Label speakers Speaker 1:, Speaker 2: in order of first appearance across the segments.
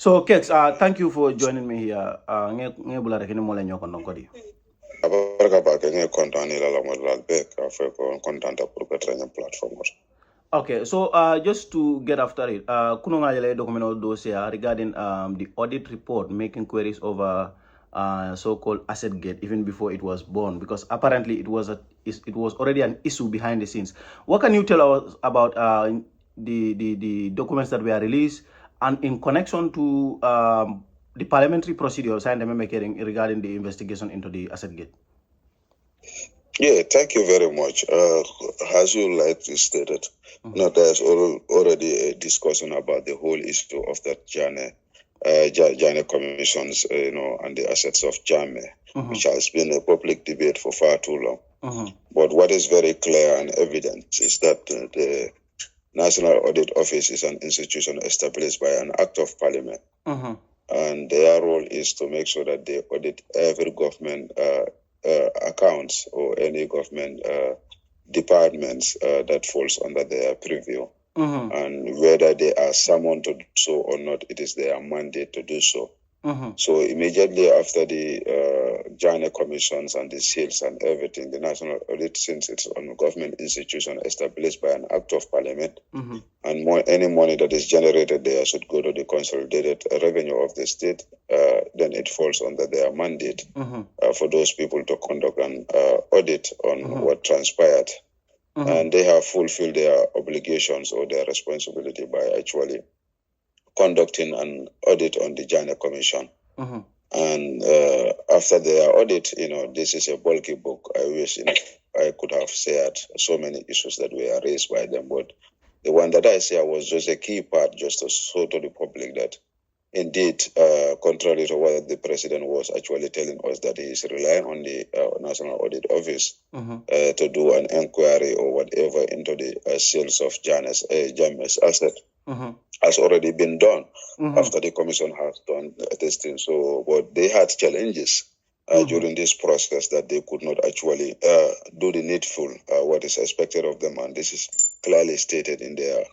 Speaker 1: So, Kexx, thank you for joining me here. Okay, so just to get after it, regarding the audit report making queries over so-called asset gate even before it was born, because apparently it was already an issue behind the scenes. What can you tell us about the documents that were released and in connection to the parliamentary procedure signed regarding the investigation into the asset gate?
Speaker 2: Yeah, thank you very much. As you likely stated, there's already a discussion about the whole issue of that Janneh Commissions, and the assets of Jammeh, which has been a public debate for far too long. But what is very clear and evident is that the National Audit Office is an institution established by an act of parliament. And their role is to make sure that they audit every government accounts or any government departments that falls under their purview. And whether they are summoned to do so or not, it is their mandate to do so. So immediately after the Janneh Commissions and the seals and everything, the National Audit, since it's a government institution established by an act of parliament, and any money that is generated there should go to the consolidated revenue of the state, then it falls under their mandate for those people to conduct an audit on what transpired. And they have fulfilled their obligations or their responsibility by actually conducting an audit on the Janneh Commission. And after their audit, this is a bulky book. I wish I could have shared so many issues that were raised by them, but the one that I shared was just a key part, just to show to the public that indeed, contrary to what the president was actually telling us, that he is relying on the National Audit Office to do an inquiry or whatever into the sales of Jammeh's asset, has already been done after the commission has done testing. So, but they had challenges during this process that they could not actually do the needful, what is expected of them, and this is clearly stated in their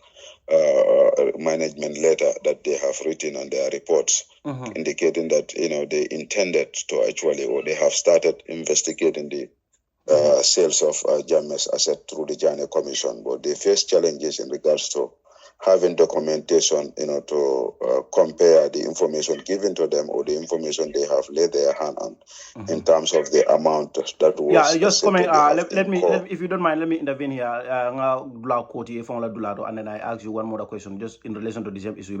Speaker 2: management letter that they have written and their reports, indicating that they intended to actually, or they have started investigating the sales of Jammeh's asset through the Janneh Commission, but they face challenges in regards to having documentation, to compare the information given to them or the information they have laid their hand on in terms of the amount that was.
Speaker 1: Yeah, just comment. Let me, if you don't mind, let me intervene here. And then I ask you one more question, just in relation to the same issue.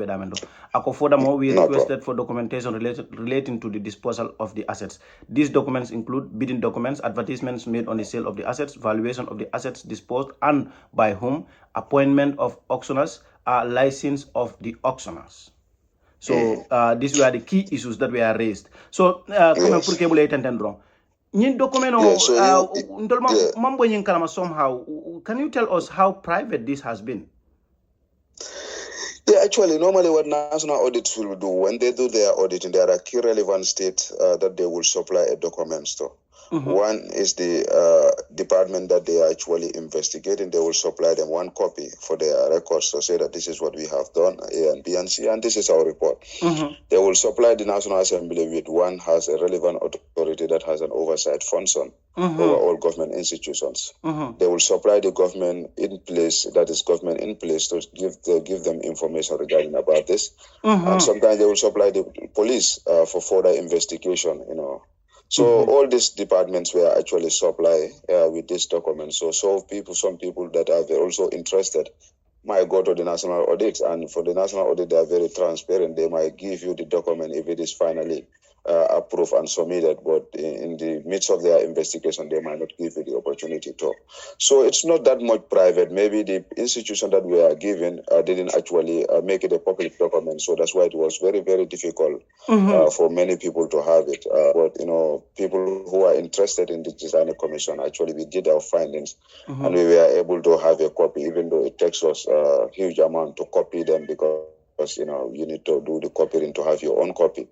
Speaker 1: Furthermore, we requested for documentation relating to the disposal of the assets. These documents include bidding documents, advertisements made on the sale of the assets, valuation of the assets disposed and by whom, appointment of auctioneers, license of the auctioneers. So these were the key issues that were raised. So somehow, can you tell us how private this has been?
Speaker 2: Yeah, actually, normally what national audits will do, when they do their auditing, there are key relevant states that they will supply a documents to. One is the department that they are actually investigating. They will supply them one copy for their records to say that this is what we have done, A and B and C, and this is our report. They will supply the National Assembly with one has a relevant authority that has an oversight function over all government institutions. They will supply the government in place, that is government in place, to give them information regarding about this. And sometimes they will supply the police for further investigation, So all these departments were actually supply with this document. So some people that are also interested might go to the national audit, and for the national audit, they are very transparent. They might give you the document if it is finally approved and submitted, but in the midst of their investigation, they might not give you the opportunity to. So it's not that much private. Maybe the institution that we are given didn't actually make it a public document, so that's why it was very, very difficult for many people to have it. But people who are interested in the Janneh Commission, actually we did our findings, and we were able to have a copy, even though it takes us a huge amount to copy them, because you need to do the copying to have your own copy.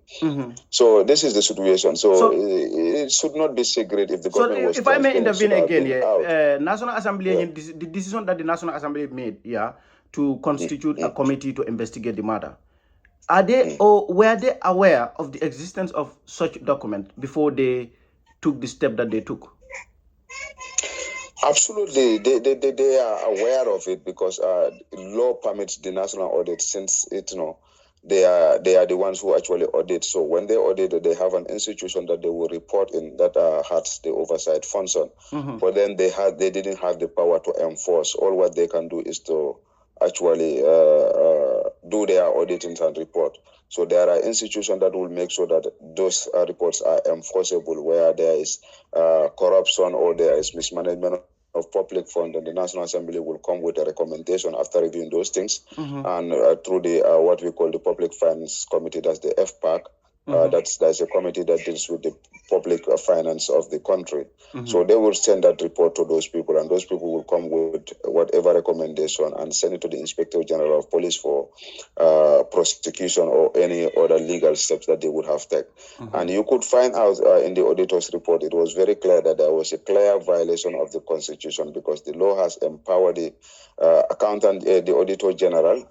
Speaker 2: So this is the situation. So it should not be secret if the government was.
Speaker 1: So if I may intervene again, National Assembly, the decision that the National Assembly made, to constitute a committee to investigate the matter. Are they or were they aware of the existence of such document before they took the step that they took?
Speaker 2: Absolutely, they are aware of it because law permits the national audit, since they are the ones who actually audit. So when they audit, they have an institution that they will report in that has the oversight function. But then they didn't have the power to enforce. All what they can do is to actually do their auditings and report. So there are institutions that will make sure that those reports are enforceable where there is corruption or there is mismanagement of public fund, and the National Assembly will come with a recommendation after reviewing those things. And through the what we call the Public Finance Committee, that's the FPAC. That's a committee that deals with the public finance of the country. So they will send that report to those people, and those people will come with whatever recommendation and send it to the Inspector General of Police for prosecution or any other legal steps that they would have taken. And you could find out in the auditor's report, it was very clear that there was a clear violation of the Constitution, because the law has empowered the accountant, the Auditor General,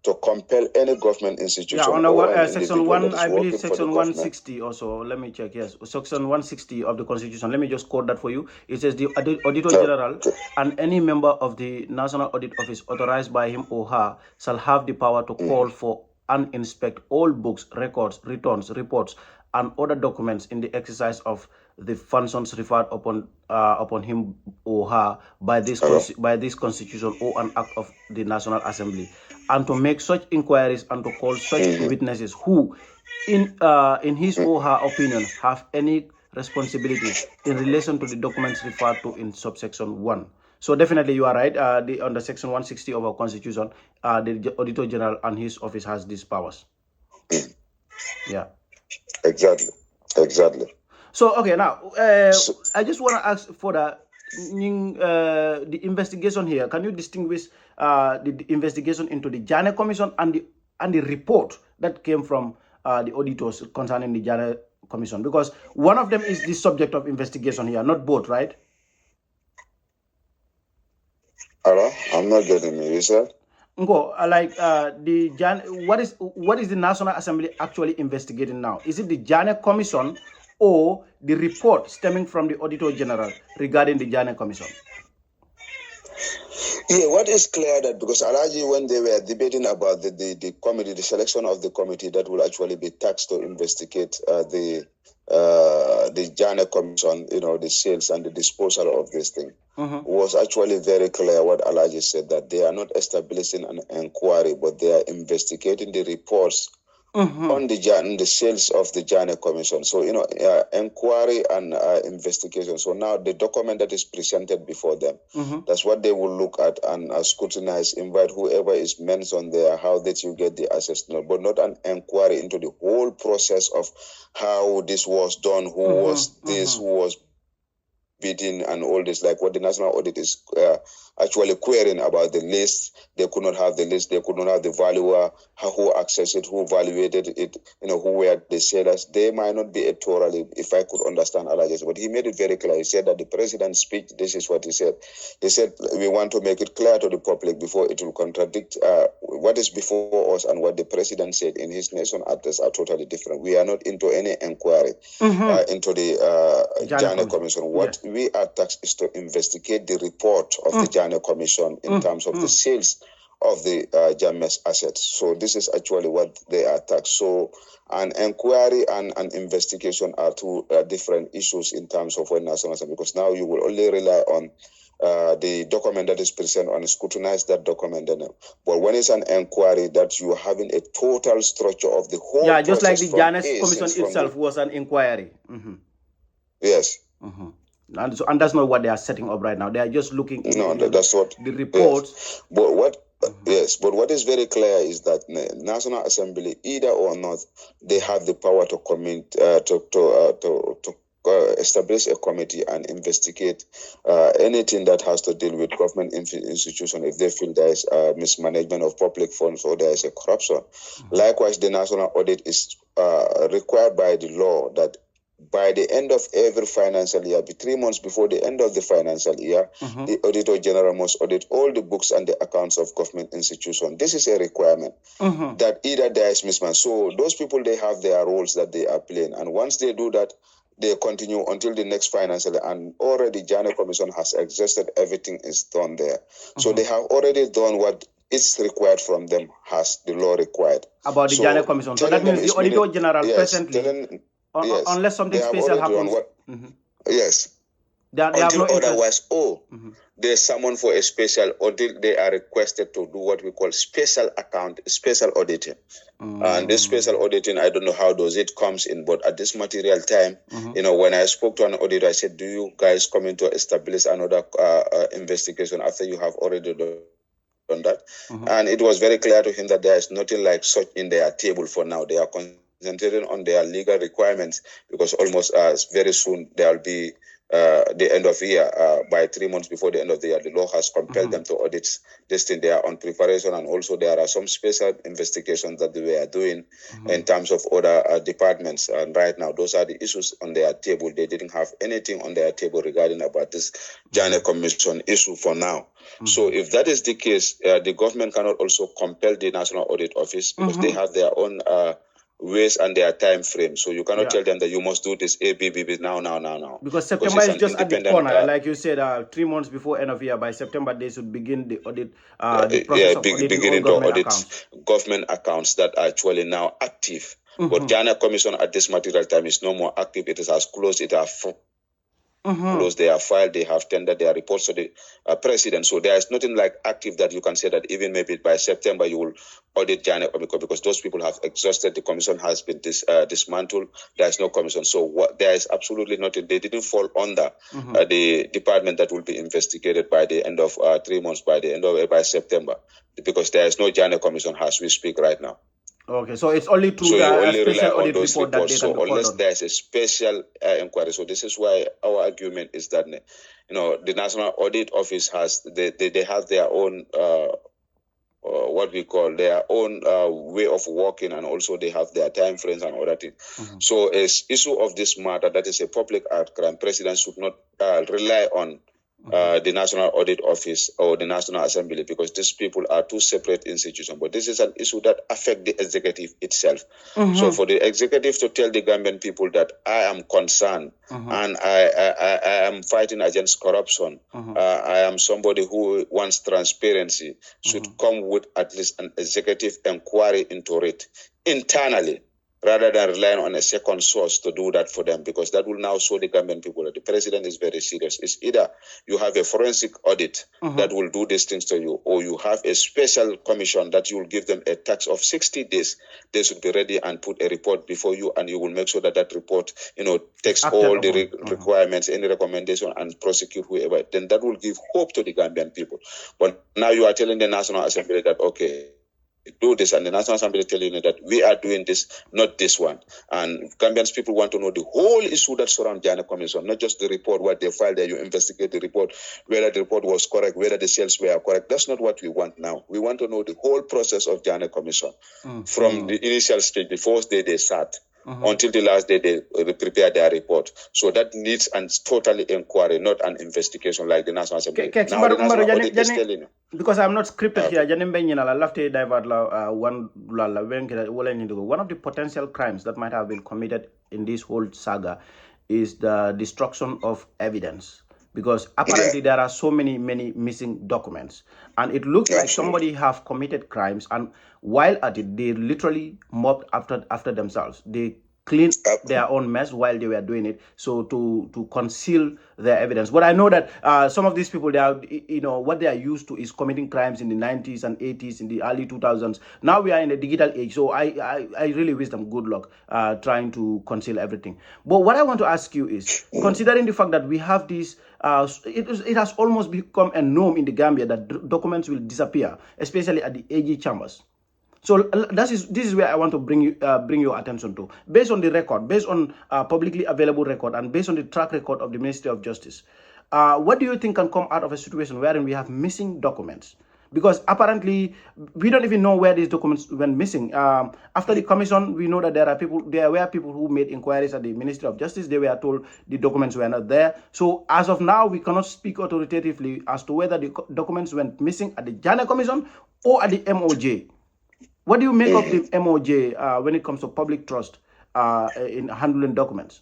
Speaker 2: to compel any government institution.
Speaker 1: Yeah, on section 1, I believe section 160 also. Let me check. Yes, section 160 of the Constitution. Let me just quote that for you. It says the Auditor General and any member of the National Audit Office authorized by him or her shall have the power to call for and inspect all books, records, returns, reports, and other documents in the exercise of the functions referred upon him or her by this Constitution or an act of the National Assembly, and to make such inquiries and to call such witnesses who, in his or her opinion, have any responsibility in relation to the documents referred to in subsection 1. So definitely you are right. Under section 160 of our Constitution, the Auditor General and his office has these powers. Yeah.
Speaker 2: Exactly.
Speaker 1: So okay, now I just want to ask for the investigation here. Can you distinguish the investigation into the Janneh Commission and the report that came from the auditors concerning the Janneh Commission? Because one of them is the subject of investigation here, not both, right?
Speaker 2: Hello, I'm not getting you. You said?
Speaker 1: Go like what is the National Assembly actually investigating now? Is it the Janneh Commission or the report stemming from the Auditor General regarding the Janneh Commission?
Speaker 2: Yeah, what is clear that because Alaji, when they were debating about the committee, the selection of the committee that will actually be tasked to investigate the Janneh Commission, the sales and the disposal of this thing, was actually very clear what Alaji said, that they are not establishing an inquiry, but they are investigating the reports on the sales of the Janneh Commission. So, inquiry and investigation. So now the document that is presented before them, that's what they will look at and scrutinize, invite whoever is mentioned there, how did you get the access, but not an inquiry into the whole process of how this was done, who was this, who was bidding and all this, like what the National Audit is actually querying about the list. They could not have the list, they could not have the valuer, who accessed it, who evaluated it, who were the sellers. They might not be thoroughly, if I could understand Alajes, but he made it very clear. He said that the president's speech, this is what he said. He said, we want to make it clear to the public before it will contradict what is before us and what the president said in his nation address are totally different. We are not into any inquiry into the Janneh Commission. What we are tasked is to investigate the report of the Janneh Commission in terms of the sales of the Jammeh's assets. So this is actually what they are tasked. So an inquiry and an investigation are two different issues in terms of when National Assembly, because now you will only rely on the document that is presented and scrutinize that document. But when it's an inquiry, that you are having a total structure of the whole process.
Speaker 1: Just like the Janneh Commission itself was an inquiry.
Speaker 2: Yes.
Speaker 1: And that's not what they are setting up right now. They are just looking into
Speaker 2: that's what
Speaker 1: the reports.
Speaker 2: Yes. But what is very clear is that the National Assembly, either or not, they have the power to commit to establish a committee and investigate anything that has to deal with government institution if they feel there is mismanagement of public funds or there is a corruption. Likewise, the National Audit is required by the law that by the end of every financial year, 3 months before the end of the financial year, the Auditor General must audit all the books and the accounts of government institutions. This is a requirement that either there is mismatch. So those people, they have their roles that they are playing. And once they do that, they continue until the next financial year. And already Janneh Commission has exhausted, everything is done there. So they have already done what is required from them, has the law required.
Speaker 1: About the Janneh Commission. So that means the Auditor General presently, unless something special happens.
Speaker 2: Yes.
Speaker 1: They have
Speaker 2: until
Speaker 1: no
Speaker 2: otherwise, there's someone for a special audit, they are requested to do what we call special auditing. And this special auditing, I don't know how does it comes in, but at this material time, when I spoke to an auditor, I said, do you guys come in to establish another investigation after you have already done that? And it was very clear to him that there is nothing like such in their table for now. They are concentrating on their legal requirements, because almost very soon there will be the end of the year, by 3 months before the end of the year, the law has compelled them to audit this thing. They are on preparation, and also there are some special investigations that they are doing in terms of other departments. And right now, those are the issues on their table. They didn't have anything on their table regarding about this Janneh Commission issue for now. So if that is the case, the government cannot also compel the National Audit Office, because they have their own ways and their time frame. So you cannot tell them that you must do this ABB now.
Speaker 1: Because September is just at the corner. Like you said, 3 months before end of year, by September, they should begin the audit, the process of beginning to audit
Speaker 2: government accounts that are actually now active. But Janneh Commission at this material time is no more active. It is as closed. It has closed. They have filed. They have tendered their reports to the president. So there is nothing like active that you can say that even maybe by September you will audit Janneh Commission, because those people have exhausted. The commission has been dismantled. There is no commission. So there is absolutely nothing. They didn't fall under the department that will be investigated by the end of 3 months, by September, because there is no Janneh Commission as we speak right now.
Speaker 1: Okay, so it's only through the special audit report that they can
Speaker 2: call unless there's a special inquiry. So this is why our argument is that, the National Audit Office has, they have their own, what we call their own way of working, and also they have their time frames and other things. So as issue of this matter, that is a public act crime, President should not rely on the National Audit Office or the National Assembly, because these people are two separate institutions. But this is an issue that affects the executive itself. So for the executive to tell the Gambian people that I am concerned and I am fighting against corruption, I am somebody who wants transparency, should come with at least an executive inquiry into it internally, rather than relying on a second source to do that for them, because that will now show the Gambian people that the president is very serious. It's either you have a forensic audit that will do these things to you, or you have a special commission that you will give them a tax of 60 days. They should be ready and put a report before you, and you will make sure that that report, takes all the requirements, any recommendation, and prosecute whoever. Then that will give hope to the Gambian people. But now you are telling the National Assembly that, okay, do this, and the National Assembly telling you that we are doing this, not this one. And Gambians people want to know the whole issue that surrounds Janneh Commission, not just the report, what they filed there. You investigate the report, whether the report was correct, whether the sales were correct. That's not what we want now. We want to know the whole process of Janneh Commission, from the initial stage, the first day they start, until the last day they prepare their report. So that needs an totally inquiry, not an investigation like the National Assembly.
Speaker 1: Kexx, because I'm not scripted here, one of the potential crimes that might have been committed in this whole saga is the destruction of evidence. Because apparently there are so many missing documents, and it looks like somebody have committed crimes, and while at it, they literally mopped after themselves. They cleaned their own mess while they were doing it, so to conceal their evidence. But I know that some of these people, they are, what they are used to is committing crimes in the 90s and 80s, in the early 2000s. Now we are in a digital age, so I really wish them good luck trying to conceal everything. But what I want to ask you is, considering the fact that we have these, it has almost become a norm in the Gambia that documents will disappear, especially at the AG chambers. So this is where I want to bring your attention to, based on the record, based on publicly available record, and based on the track record of the Ministry of Justice. What do you think can come out of a situation wherein we have missing documents? Because apparently we don't even know where these documents went missing. After the commission, we know that there were people who made inquiries at the Ministry of Justice. They were told the documents were not there. So as of now, we cannot speak authoritatively as to whether the documents went missing at the Janneh Commission or at the MOJ. What do you make of the MOJ when it comes to public trust in handling documents?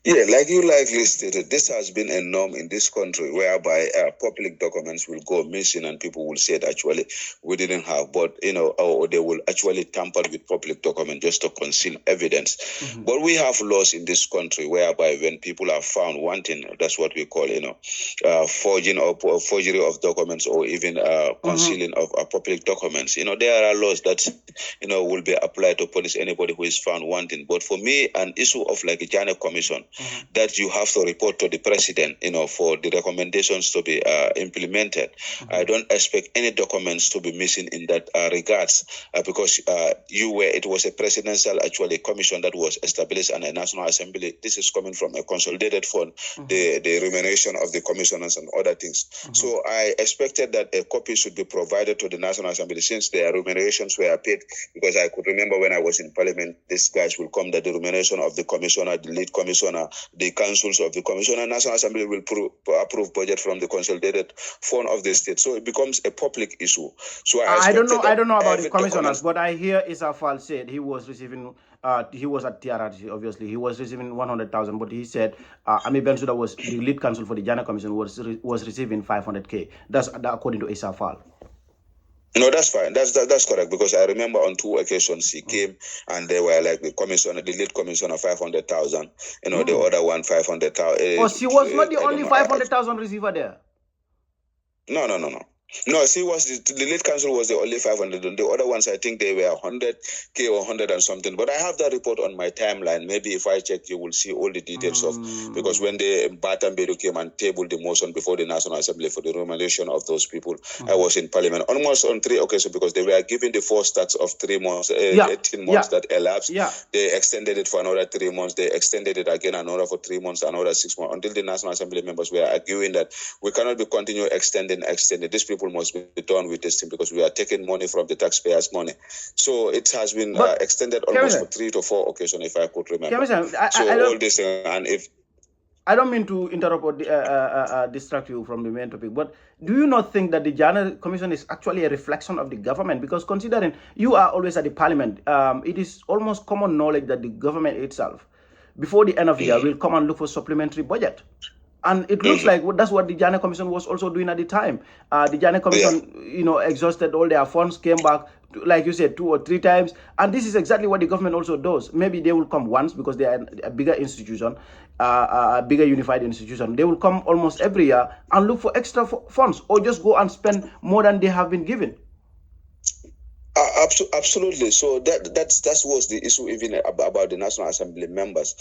Speaker 2: Yeah, like you likely stated, this has been a norm in this country whereby public documents will go missing and people will say that actually we didn't have, but or they will actually tamper with public documents just to conceal evidence. But we have laws in this country whereby when people are found wanting, that's what we call forging or forgery of documents or even concealing of public documents. There are laws that will be applied to police anybody who is found wanting. But for me, an issue of like a Janneh Commission, that you have to report to the president, for the recommendations to be implemented. I don't expect any documents to be missing in that regards because it was a presidential commission that was established and a National Assembly. This is coming from a consolidated fund, the remuneration of the commissioners and other things. So I expected that a copy should be provided to the National Assembly since their remunerations were paid, because I could remember when I was in Parliament, these guys will come that the remuneration of the commissioner, the lead commissioner, the councils of the commissioner, National Assembly will approve budget from the consolidated fund of the state. So it becomes a public issue. So I don't know about the commissioners,
Speaker 1: but I hear Issa Fall said he was receiving. He was at TRRC, obviously. He was receiving 100,000, but he said Ami Bensouda was the lead counsel for the Janneh Commission was receiving 500K. That's according to Issa Fall.
Speaker 2: No, that's fine. That's correct, because I remember on 2 occasions he came and they were like the commissioner, the lead commissioner, 500,000. The other one 500,000.
Speaker 1: Oh, she was not the only 500,000 receiver there.
Speaker 2: No. No, she was the lead counsel was the only 500. And the other ones, I think they were 100K or 100 and something. But I have that report on my timeline. Maybe if I check, you will see all the details of, because when the Batambedu came and tabled the motion before the National Assembly for the remuneration of those people, I was in Parliament almost on 3 occasions, because they were given the 4 stats of 3 months, 18 months that elapsed. They extended it for another 3 months. They extended it again another for 3 months, another 6 months, until the National Assembly members were arguing that we cannot be continue extending. These people must be done with this thing because we are taking money from the taxpayers' money. So it has been extended almost for 3 to 4 occasions, if I could remember. All this, and if
Speaker 1: I don't mean to interrupt or distract you from the main topic, but do you not think that the Janneh Commission is actually a reflection of the government? Because considering you are always at the Parliament, it is almost common knowledge that the government itself, before the end of the year, will come and look for supplementary budget. And it looks like that's what the Janneh Commission was also doing at the time. The Janneh Commission, exhausted all their funds, came back, like you said, 2 or 3 times. And this is exactly what the government also does. Maybe they will come once because they are a bigger institution, a bigger unified institution. They will come almost every year and look for extra funds, or just go and spend more than they have been given.
Speaker 2: Absolutely. So that was the issue even about the National Assembly members.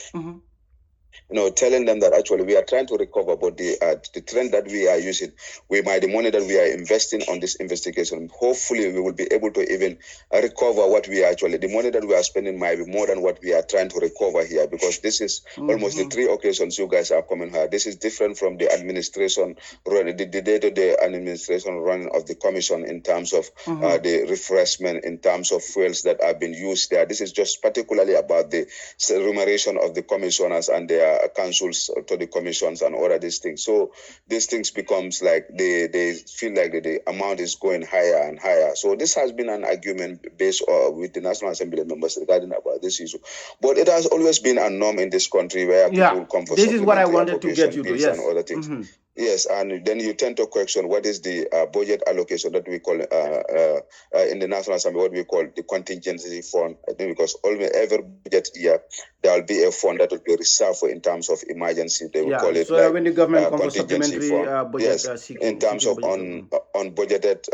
Speaker 2: Telling them that actually we are trying to recover, but the trend that we are using, the money that we are investing on this investigation, hopefully we will be able to even recover what we are the money that we are spending might be more than what we are trying to recover here, because this is almost the 3 occasions you guys are coming here. This is different from the administration run, the day-to-day administration run of the commission in terms of the refreshment, in terms of fuels that have been used there. This is just particularly about the remuneration of the commissioners and their councils to the commissions and all of these things. So these things becomes like they feel like the amount is going higher and higher. So this has been an argument based with the National Assembly members regarding about this issue. But it has always been a norm in this country where people come for
Speaker 1: this is what I wanted to get you to, yes.
Speaker 2: And other things. Yes, and then you tend to question what is the budget allocation that we call in the National Assembly, what we call the contingency fund. I think because every budget year there will be a fund that will be reserved for in terms of emergency. They will call it.
Speaker 1: So when the government comes for supplementary budget,
Speaker 2: in terms of unbudgeted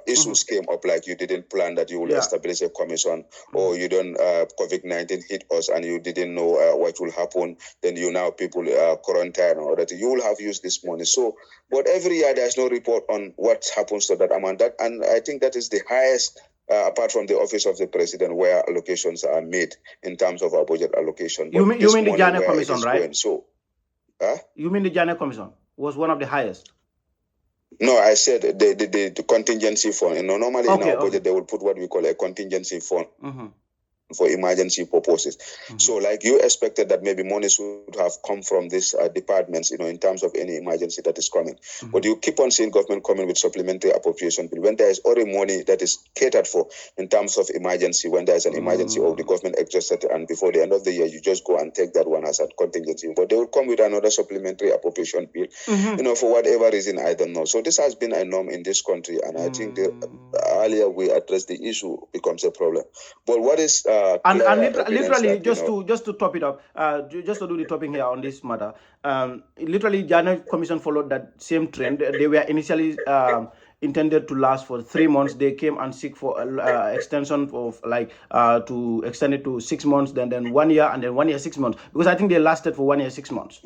Speaker 2: issues came up, like you didn't plan that you will establish a commission, or you don't COVID-19 hit us and you didn't know what will happen. Then people quarantine or that you will have used this money. So, but every year there's no report on what happens to that amount. And I think that is the highest, apart from the office of the president, where allocations are made in terms of our budget allocation.
Speaker 1: You mean the Janneh Commission, right?
Speaker 2: You
Speaker 1: mean the Janneh Commission was one of the highest?
Speaker 2: No, I said the contingency fund. Normally in our budget, they will put what we call a contingency fund. For emergency purposes. So like you expected that maybe money should have come from these departments, in terms of any emergency that is coming. But you keep on seeing government coming with supplementary appropriation bill when there is already money that is catered for in terms of emergency, when there is an emergency or the government exhausted, and before the end of the year, you just go and take that one as a contingency. But they will come with another supplementary appropriation bill, for whatever reason, I don't know. So this has been a norm in this country, and I think the earlier we address the issue becomes a problem. But what is
Speaker 1: literally just to top it up, just to do the topping here on this matter, literally Janneh Commission followed that same trend. They were initially intended to last for 3 months. They came and seek for extension of to extend it to 6 months, then 1 year, and then 1 year 6 months, because I think they lasted for 1 year 6 months.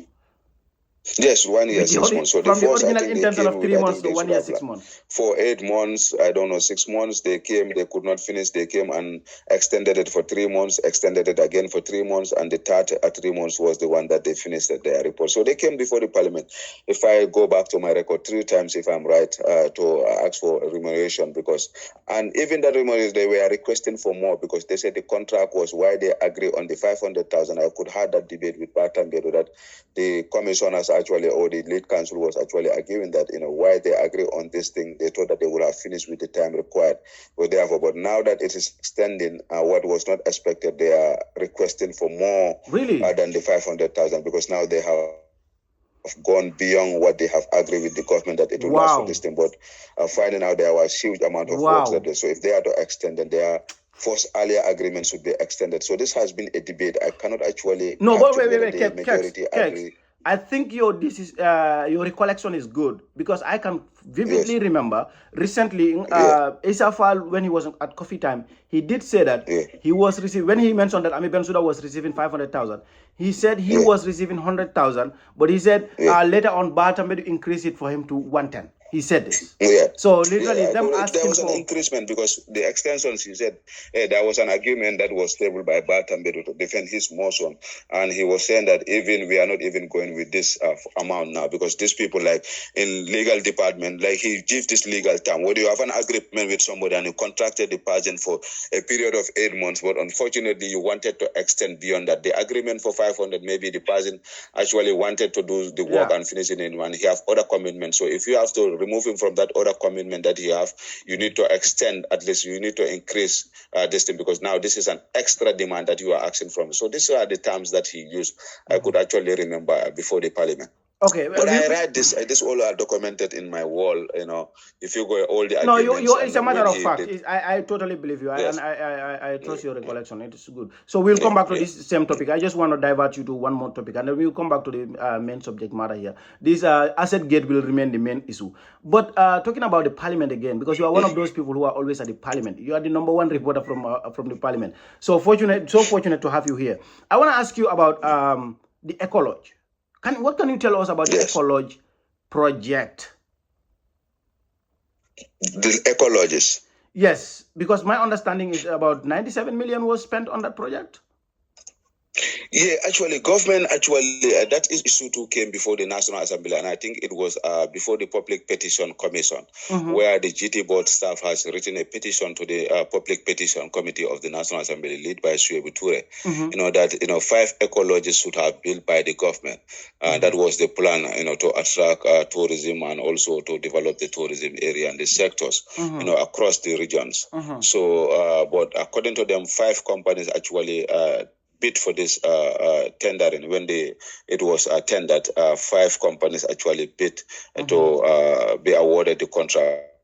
Speaker 2: Yes, 1 year, 6 months. So
Speaker 1: from the original intention of 3 months to 1 year, 6 months.
Speaker 2: For 8 months, I don't know, 6 months, they came, they could not finish, they came and extended it for 3 months, extended it again for 3 months, and the third 3 months was the one that they finished their report. So they came before the parliament. If I go back to my record, 3 times, if I'm right, to ask for remuneration, and even that remuneration, they were requesting for more, because they said the contract was why they agree on the 500,000. I could have that debate with Bartam Bedo that the commissioners actually, or the lead council was actually arguing that, why they agree on this thing. They thought that they would have finished with the time required. But now that it is extending, what was not expected, they are requesting for more than the 500,000, because now they have gone beyond what they have agreed with the government that it will last for this thing. But finding out there was huge amount of work that so if they are to extend, then they are forced earlier agreements should be extended. So this has been a debate. I cannot actually
Speaker 1: wait, Kexx. I think your recollection is good, because I can vividly remember recently Isafal, when he was at coffee time, he did say that he was receiving, when he mentioned that Ami Bensouda was receiving 500,000, he said he was receiving 100,000, but he said later on Bartam increased it for him to 110. He said this. So literally them asking
Speaker 2: there was an increasement, because the extensions, he said there was an agreement that was tabled by Bartam to defend his motion, and he was saying that even we are not even going with this amount now, because these people, like in legal department, like he gives this legal term where you have an agreement with somebody and you contracted the person for a period of 8 months, but unfortunately you wanted to extend beyond that. The agreement for 500, maybe the person actually wanted to do the work and finish it in one. He have other commitments. So if you have to remove him from that other commitment that he have, you need to extend, at least you need to increase this thing, because now this is an extra demand that you are asking from. So these are the terms that he used. I could actually remember before the parliament.
Speaker 1: Okay,
Speaker 2: but I write this. This all are documented in my wall. If you go all the
Speaker 1: it's a matter of fact. I totally believe you, and I trust your recollection. It is good. So we'll come back to this same topic. I just want to divert you to one more topic, and then we'll come back to the main subject matter here. This asset gate will remain the main issue. But talking about the parliament again, because you are one of those people who are always at the parliament. You are the #1 reporter from the parliament. So fortunate to have you here. I want to ask you about the Ecolodge. What can you tell us about the Ecolodge project?
Speaker 2: The Ecolodges?
Speaker 1: Yes, because my understanding is about 97 million was spent on that project.
Speaker 2: Yeah, actually, government that issue too came before the National Assembly, and I think it was before the Public Petition Commission, where the GT board staff has written a petition to the Public Petition Committee of the National Assembly, led by Suebu Ture. That 5 ecolodges should have built by the government. That was the plan, to attract tourism and also to develop the tourism area and the sectors, across the regions. So, but according to them, 5 companies actually bid for this tendering. When it was tendered, 5 companies actually bid to be awarded the contract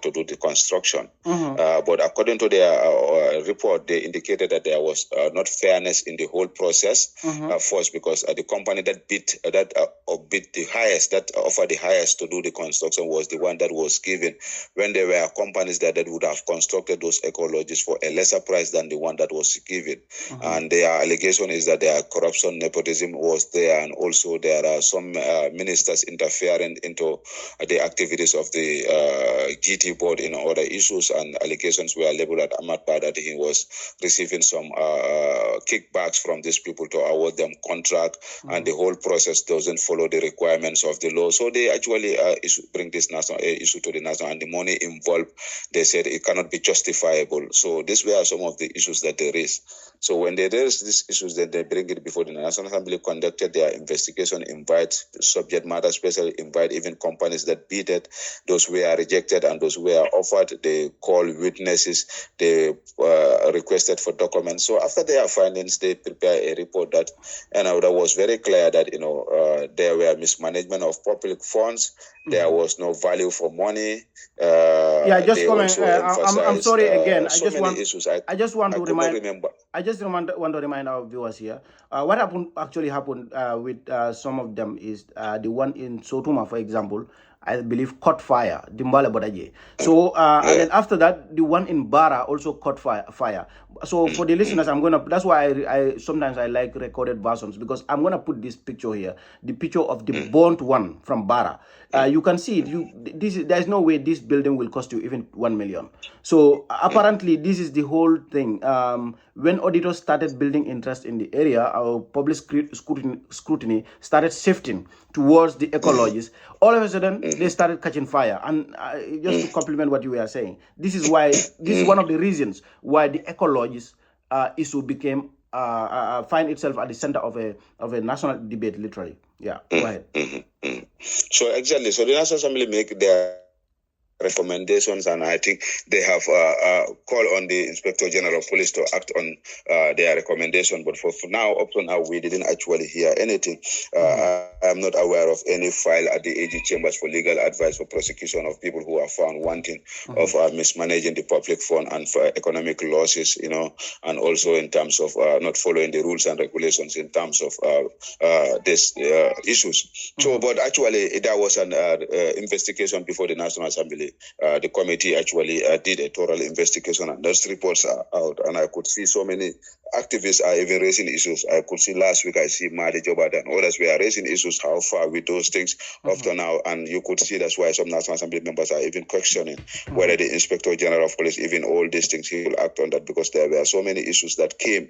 Speaker 2: to do the construction. But according to their report, they indicated that there was not fairness in the whole process. First, because the company that bid the highest, that offered the highest to do the construction, was the one that was given, when there were companies that would have constructed those ecolodges for a lesser price than the one that was given. And their allegation is that there are corruption, nepotism was there, and also there are some ministers interfering into the activities of the GT board other issues, and allegations were labeled at Ahmad Ba that he was receiving some kickbacks from these people to award them contract, and the whole process doesn't follow the requirements of the law. So they actually bring this national issue to the national, and the money involved, they said it cannot be justifiable. So these were some of the issues that they raised. So when they raise these issues, then they bring it before the National Assembly, conducted their investigation, invite subject matter specialists, invite even companies that bid it, those who were rejected and those who were offered. They call witnesses, they requested for documents. So after their findings, they prepare a report that, that was very clear that, there were mismanagement of public funds, there was no value for money.
Speaker 1: Just comment. I'm sorry again. I just want to remind our viewers here. What actually happened with some of them is the one in Sotuma, for example, I believe caught fire, Dimbala Bodaje. So, and then after that, the one in Bara also caught fire. So for the listeners, that's why I sometimes I like recorded versions, because I'm going to put this picture here, the picture of the burnt one from Bara. You can see it. There's no way this building will cost you even 1 million. So apparently this is the whole thing. When auditors started building interest in the area, our public scrutiny started shifting towards the ecologists. All of a sudden, they started catching fire. And just to complement what you were saying, this is one of the reasons why the ecologists issue became find itself at the center of a national debate, literally. Yeah, go ahead.
Speaker 2: So exactly. So the National Assembly make their recommendations, and I think they have called on the Inspector General of Police to act on their recommendation. But for now, up to now, we didn't actually hear anything. I'm not aware of any file at the AG Chambers for legal advice for prosecution of people who are found wanting of mismanaging the public fund and for economic losses, and also in terms of not following the rules and regulations in terms of these issues. So, but actually, there was an investigation before the National Assembly. The committee actually did a thorough investigation, and those reports are out. And I could see so many activists are even raising issues. I could see last week, I see Madi Jobad and others were raising issues, how far with those things up to now. And you could see that's why some National Assembly members are even questioning whether the Inspector General of Police, even all these things, he will act on that, because there were so many issues that came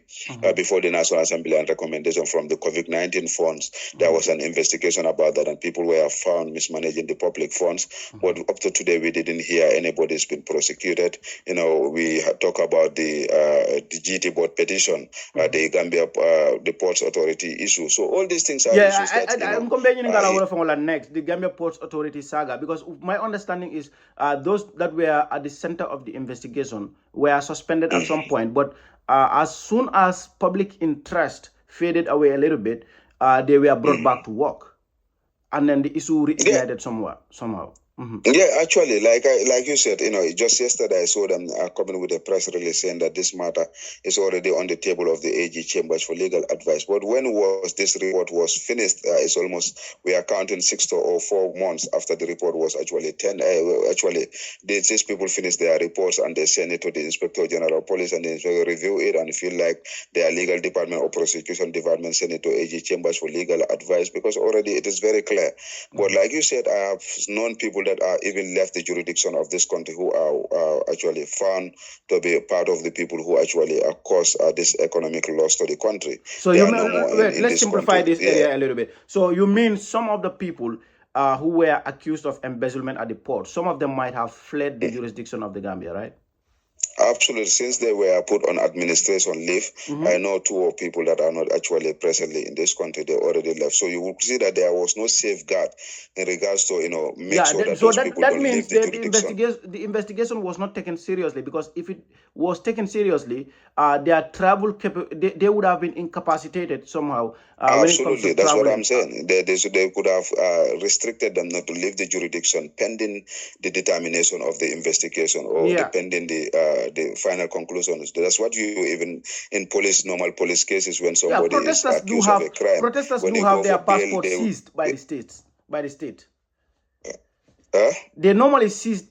Speaker 2: before the National Assembly and recommendation from the COVID-19 funds. There was an investigation about that, and people were found mismanaging the public funds. But up to today, we didn't hear anybody's been prosecuted. We had talked about the GT board petition, the Gambia the Ports Authority issue. So all these things are issues that,
Speaker 1: I'm comparing next, the Gambia Ports Authority saga, because my understanding is those that were at the center of the investigation were suspended at some point, but as soon as public interest faded away a little bit, they were brought back to work, and then the issue reignited somehow.
Speaker 2: Yeah, actually, like you said, just yesterday I saw them coming with a press release saying that this matter is already on the table of the AG Chambers for legal advice. But when was this report was finished? It's almost, we are counting 6 or 4 months after the report was actually these people finished their reports and they send it to the Inspector General of Police, and they review it and feel like their legal department or prosecution department send it to AG Chambers for legal advice, because already it is very clear. But like you said, I have known people that are even left the jurisdiction of this country who are actually found to be part of the people who actually cause this economic loss to the country.
Speaker 1: So let's simplify this area a little bit. So you mean some of the people who were accused of embezzlement at the port, some of them might have fled the jurisdiction of the Gambia, right?
Speaker 2: Absolutely. Since they were put on administration leave, I know 2 people that are not actually presently in this country. They already left. So you will see that there was no safeguard in regards to, make sure that those people don't leave the jurisdiction.
Speaker 1: The investigation was not taken seriously, because if it was taken seriously, their travel they would have been incapacitated somehow.
Speaker 2: Absolutely, that's what I'm saying. They could have restricted them not to leave the jurisdiction pending the determination of the investigation, or pending the final conclusion. That's what you even in normal police cases, when somebody is accused of a crime.
Speaker 1: Protesters do have their passports seized by the state. They normally seize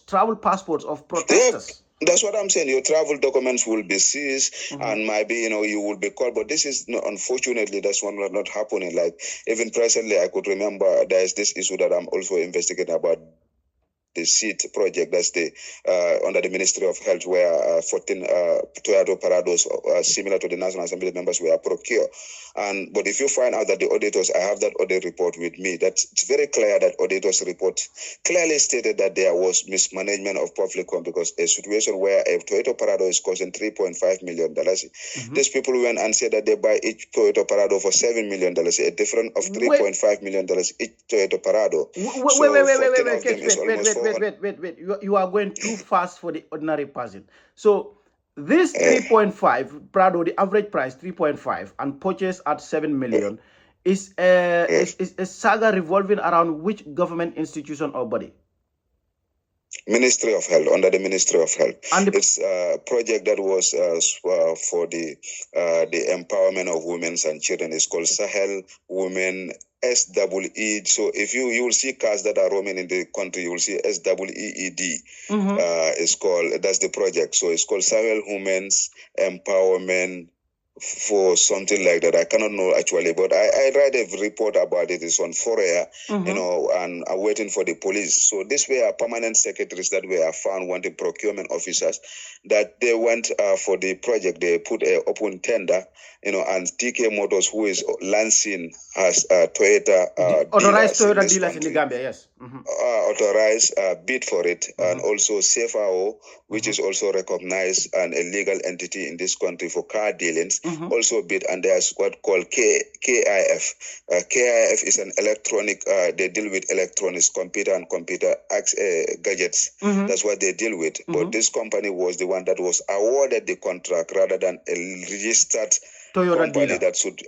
Speaker 1: travel passports of protesters.
Speaker 2: That's what I'm saying. Your travel documents will be seized, and maybe, you will be called. But this is, unfortunately, that's not happening. Like, even presently, I could remember there's this issue that I'm also investigating about the seat project, that's the under the Ministry of Health, where 14 Toyota Prados similar to the National Assembly members were procured. But if you find out that the auditors, I have that audit report with me, it's very clear that auditors report clearly stated that there was mismanagement of public funds, because a situation where a Toyota Prado is costing $3.5 million, these people went and said that they buy each Toyota Prado for $7 million, a difference of $3.5 million each Toyota Prado.
Speaker 1: Wait. You are going too fast for the ordinary person. So this 3.5 Prado, the average price 3.5 and purchased at 7 million is a saga revolving around which government institution or body?
Speaker 2: Ministry of Health, under the Ministry of Health. And it's a project that was for the empowerment of women and children. It's called Sahel Women SEED. So if you will see cars that are roaming in the country, you will see SEED. It's called, that's the project. So it's called Sahel Women's Empowerment for something like that. I cannot know actually, but I read a report about it. It's on 4A, and I'm waiting for the police. So this were permanent secretaries that were found wanting procurement officers that they went for the project. They put an open tender, and TK Motors, who is launching as Toyota
Speaker 1: authorized Toyota dealers in the Gambia, yes.
Speaker 2: Authorized bid for it, and also CFAO, which is also recognized and a legal entity in this country for car dealings, also bid, and there's what called KIF. KIF is an electronic, they deal with electronics, computer and computer gadgets. That's what they deal with. But this company was the one that was awarded the contract rather than a registered
Speaker 1: Toyota
Speaker 2: company
Speaker 1: dealer.
Speaker 2: that should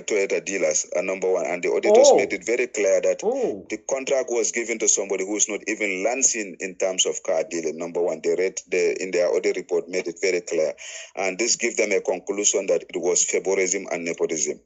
Speaker 2: Toyota dealers are number one, and the auditors made it very clear that the contract was given to somebody who is not even lancing in terms of car dealing. Number one, they read in their audit report made it very clear, and this gives them a conclusion that it was favorism and nepotism.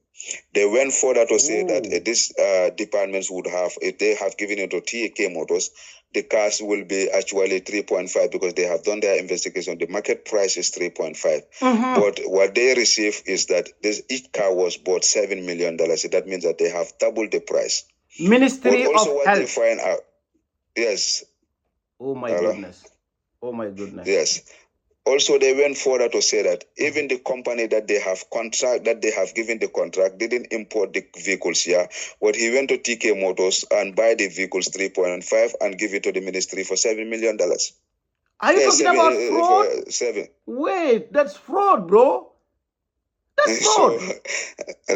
Speaker 2: They went further to say that these departments would have, if they have given it to TK Motors, the cars will be actually 3.5 because they have done their investigation. The market price is 3.5. But what they receive is that each car was bought $7 million. That means that they have doubled the price.
Speaker 1: Ministry
Speaker 2: also
Speaker 1: of
Speaker 2: what
Speaker 1: Health.
Speaker 2: They find out, yes.
Speaker 1: Oh my goodness. Oh my goodness.
Speaker 2: Yes. Also, they went further to say that even the company that they have given the contract didn't import the vehicles here. But he went to TK Motors and buy the vehicles 3.5 and give it to the ministry for $7 million.
Speaker 1: Are you talking about fraud?
Speaker 2: 7.
Speaker 1: Wait, that's fraud, bro. That's fraud.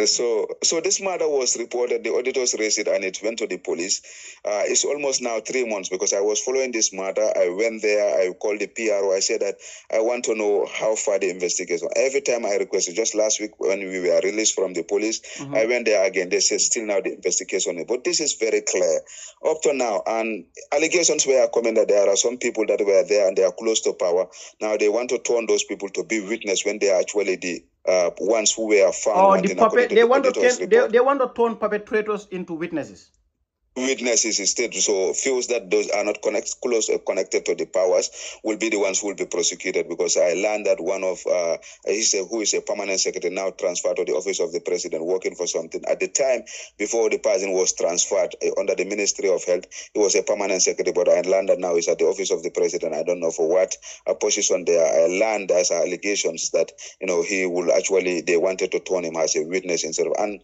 Speaker 2: So this matter was reported, the auditors raised it, and it went to the police. It's almost now 3 months because I was following this matter. I went there, I called the PRO. I said that I want to know how far the investigation. Every time I requested, just last week when we were released from the police, I went there again. They said still now the investigation. But this is very clear. Up to now, and allegations were coming that there are some people that were there and they are close to power. Now they want to turn those people to be witness when they are actually the ones who were found.
Speaker 1: They want to turn perpetrators into witnesses.
Speaker 2: Witnesses instead, so feels that those are not connected to the powers will be the ones who will be prosecuted, because I learned that one of who is a permanent secretary now transferred to the office of the president working for something. At the time before the person was transferred under the Ministry of Health, he was a permanent secretary, but I learned that now he's at the office of the president. I don't know for what position there. I learned as allegations that he will actually, they wanted to turn him as a witness instead of, and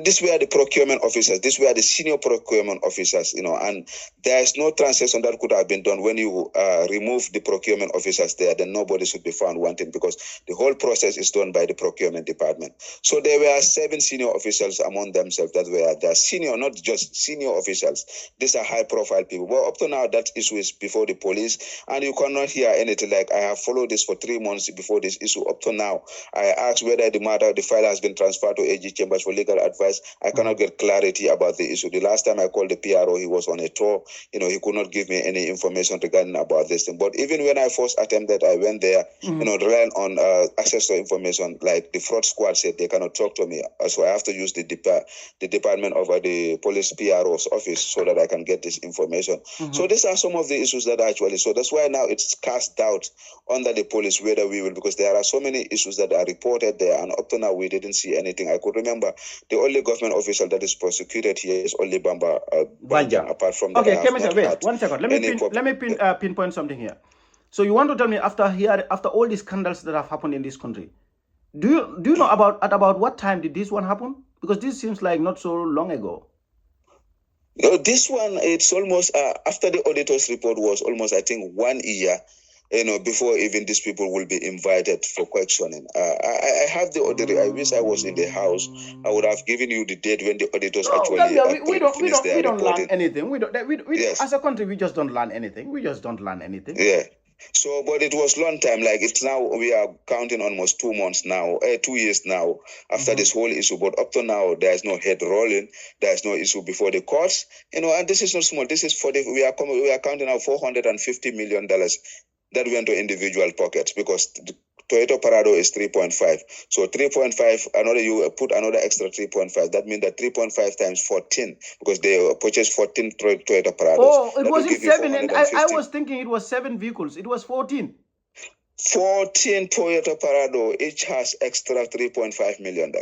Speaker 2: this were the procurement officers, this were the senior procurement officers, and there is no transaction that could have been done when you remove the procurement officers there, then nobody should be found wanting, because the whole process is done by the procurement department. So there were 7 senior officials among themselves that were there, senior, not just senior officials. These are high profile people. Well, up to now, that issue is before the police, and you cannot hear anything. Like, I have followed this for 3 months before this issue. Up to now, I asked whether the file has been transferred to AG Chambers for legal advice. I cannot get clarity about the issue. The last time I called the PRO, he was on a tour. He could not give me any information regarding about this thing. But even when I first attempted, I went there, relying on access to information. Like, the fraud squad said they cannot talk to me, so I have to use the department of the police PRO's office so that I can get this information. So these are some of the issues that actually. So that's why now it's cast doubt under the police whether we will, because there are so many issues that are reported there, and up to now we didn't see anything. I could remember the only government official that is prosecuted here is only Bamba Banjang. Apart from that,
Speaker 1: okay, Kemeseng, wait 1 second. Let me pinpoint something here. So you want to tell me after all these scandals that have happened in this country, do you know about what time did this one happen? Because this seems like not so long ago.
Speaker 2: No, this one, it's almost after the auditor's report was almost, I think, 1 year, before even these people will be invited for questioning. I have the audit. I wish I was in the house. I would have given you the date when the auditors
Speaker 1: we don't learn anything. Yes. As a country, we just don't learn anything.
Speaker 2: Yeah. So, but it was long time. Like it's now, we are counting almost 2 months now, 2 years now after this whole issue. But up to now, there is no head rolling. There is no issue before the courts. And this is not small. This is we are counting now $450 million that went to individual pockets because the Toyota Prado is 3.5. So 3.5, you put another extra 3.5. That means that 3.5 times 14 because they purchased 14 Toyota Prados.
Speaker 1: Oh, it wasn't 7. And I was thinking it was 7 vehicles. It was 14.
Speaker 2: 14 Toyota Prado, each has extra $3.5 million.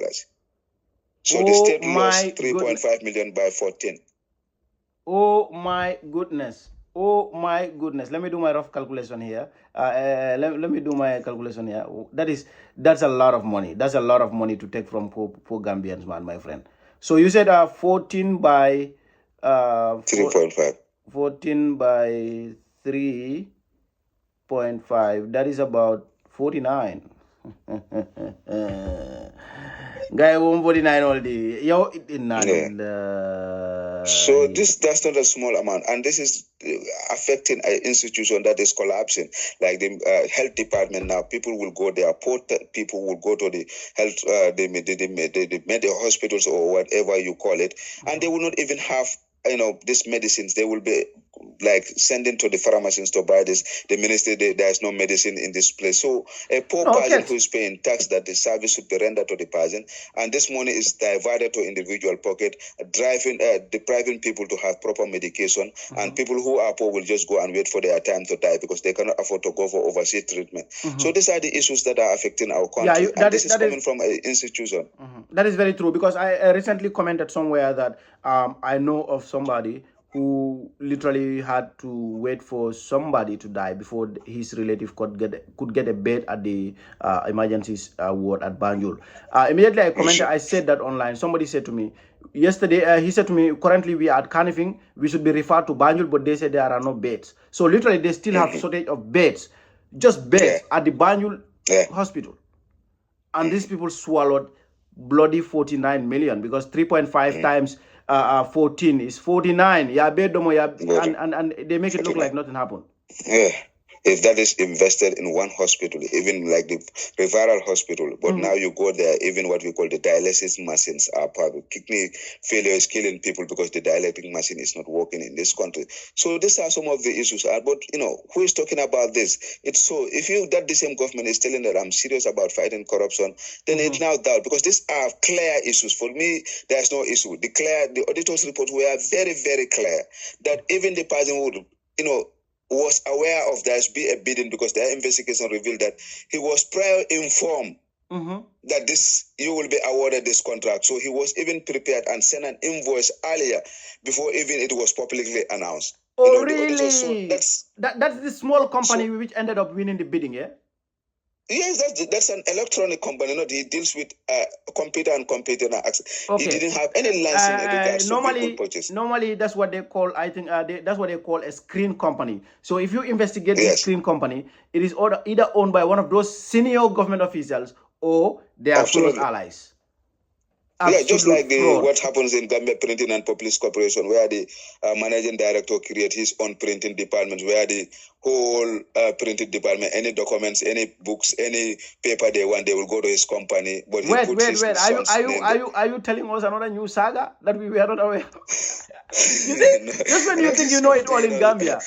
Speaker 2: So the state lost $3.5 million by 14.
Speaker 1: Oh my goodness. Oh my goodness. Let me do my rough calculation here. Let me do my calculation here. That's a lot of money. That's a lot of money to take from poor Gambians, man, my friend. So you said 14 by
Speaker 2: 3.5.
Speaker 1: 14 by 3.5. That is about 49. Guy 149 all day. Yo,
Speaker 2: so that's not a small amount, and this is affecting an institution that is collapsing, like the health department. Now people will go there, poor people will go to the health, the medical hospitals or whatever you call it, and they will not even have these medicines. They will be like sending to the pharmacists to buy this. The ministry, there's no medicine in this place. So a poor person who is paying tax that the service should be rendered to the person, and this money is diverted to individual pocket, depriving people to have proper medication, and people who are poor will just go and wait for their time to die because they cannot afford to go for overseas treatment. So these are the issues that are affecting our country, and this is coming from an institution.
Speaker 1: That is very true, because I recently commented somewhere that I know of somebody who literally had to wait for somebody to die before his relative could get a bed at the emergency ward at Banjul. Immediately I commented, I said that online. Somebody said to me yesterday, he said to me, currently we are at Kanifing, we should be referred to Banjul, but they said there are no beds. So literally they still have shortage of beds, just beds at the Banjul hospital. And these people swallowed bloody 49 million, because 3.5 times 14 is 49. Yeah, and they make it look like nothing happened.
Speaker 2: Yeah. If that is invested in one hospital, even like the referral hospital, but now you go there, even what we call the dialysis machines are public. Kidney failure is killing people because the dialytic machine is not working in this country. So these are some of the issues. But who is talking about this? It's so if the same government is telling that I'm serious about fighting corruption, then it's now doubt, because these are clear issues. For me, there's no issue. The auditor's report were very, very clear that even the person would, was aware of there be a bidding, because their investigation revealed that he was prior informed that you will be awarded this contract. So he was even prepared and sent an invoice earlier before even it was publicly announced.
Speaker 1: Oh, really? So that's the small company which ended up winning the bidding, yeah?
Speaker 2: Yes, that's an electronic company. He deals with computer and computer access. Okay. He didn't have any license in regards to vehicle purchase.
Speaker 1: Normally, that's what they call. I think that's what they call a screen company. So if you investigate this screen company, it is either owned by one of those senior government officials or they are close allies.
Speaker 2: Absolute just like what happens in Gambia Printing and Publication Corporation, where the managing director creates his own printing department, where the whole printing department, any documents, any books, any paper they want, they will go to his company. But
Speaker 1: wait. Are you telling us another new saga that we were not aware of? Just when you think you know it all in Gambia.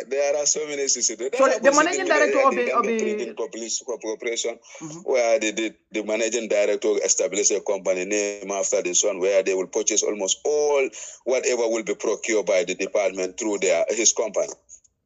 Speaker 2: There are so many issues. So
Speaker 1: the managing director of the
Speaker 2: Printing Publication Corporation, where the managing director established a company name after this one, where they will purchase almost all whatever will be procured by the department through his company.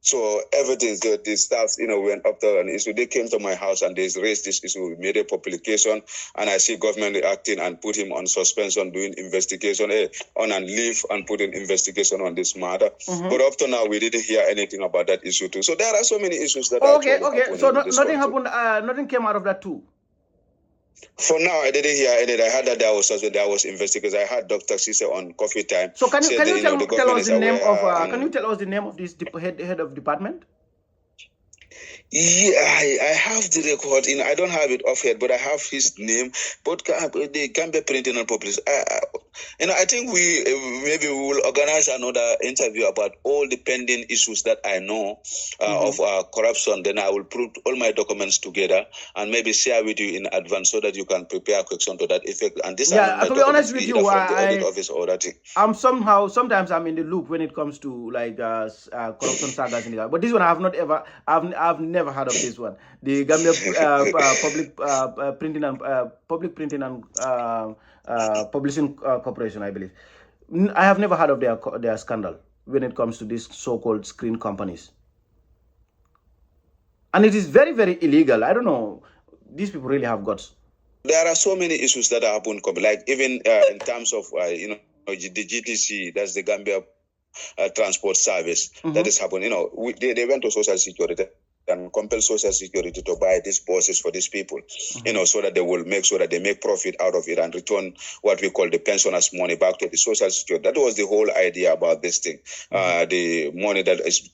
Speaker 2: So everything, the staff, went up there, and so they came to my house and they raised this issue. We made a publication, and I see government reacting and put him on suspension, doing investigation, on and leave and putting investigation on this matter. But up to now, we didn't hear anything about that issue too. So there are so many issues that
Speaker 1: okay. So nothing happened. Nothing came out of that too.
Speaker 2: For now, I didn't hear anything. I heard that there was investigation. I heard Dr. Sise on Coffee Time.
Speaker 1: So can you tell us the name of? Can you tell us the name of this head of department?
Speaker 2: Yeah, I have the record. I don't have it offhand, but I have his name. But the Gambia Printing and Publication. I think we will organize another interview about all the pending issues that I know of corruption. Then I will put all my documents together and maybe share with you in advance so that you can prepare a question to that effect. And this
Speaker 1: to be honest with you, sometimes I'm in the loop when it comes to like corruption sagas in the but this one I've never heard of this one. The Gambia Public Printing and Publishing Corporation, I believe. I have never heard of their scandal when it comes to these so-called screen companies. And it is very, very illegal. I don't know. These people really have guts.
Speaker 2: There are so many issues that are happening, like even in terms of, the GTC, that's the Gambia Transport Service, that is happening. They went to Social Security and compel Social Security to buy these buses for these people, so that they will make sure that they make profit out of it and return what we call the pensioners' money back to the Social Security. That was the whole idea about this thing. The money that is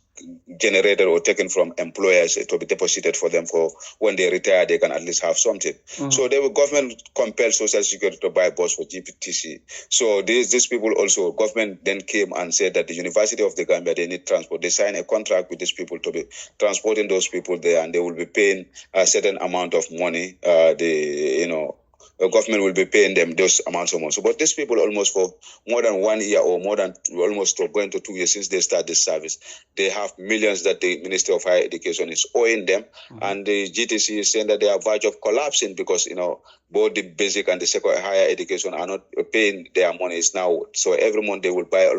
Speaker 2: generated or taken from employers to be deposited for them for when they retire, they can at least have something. So the government compelled Social Security to buy bus for GPTC. So these people also, government then came and said that the University of the Gambia, they need transport. They signed a contract with these people to be transporting those people there, and they will be paying a certain amount of money. The government will be paying them those amounts of money. So, but these people almost for more than 1 year or more than almost going to 2 years since they start this service, they have millions that the Ministry of Higher Education is owing them. And the GTC is saying that they are verge of collapsing because, both the basic and the secondary higher education are not paying their monies now. So every month they will buy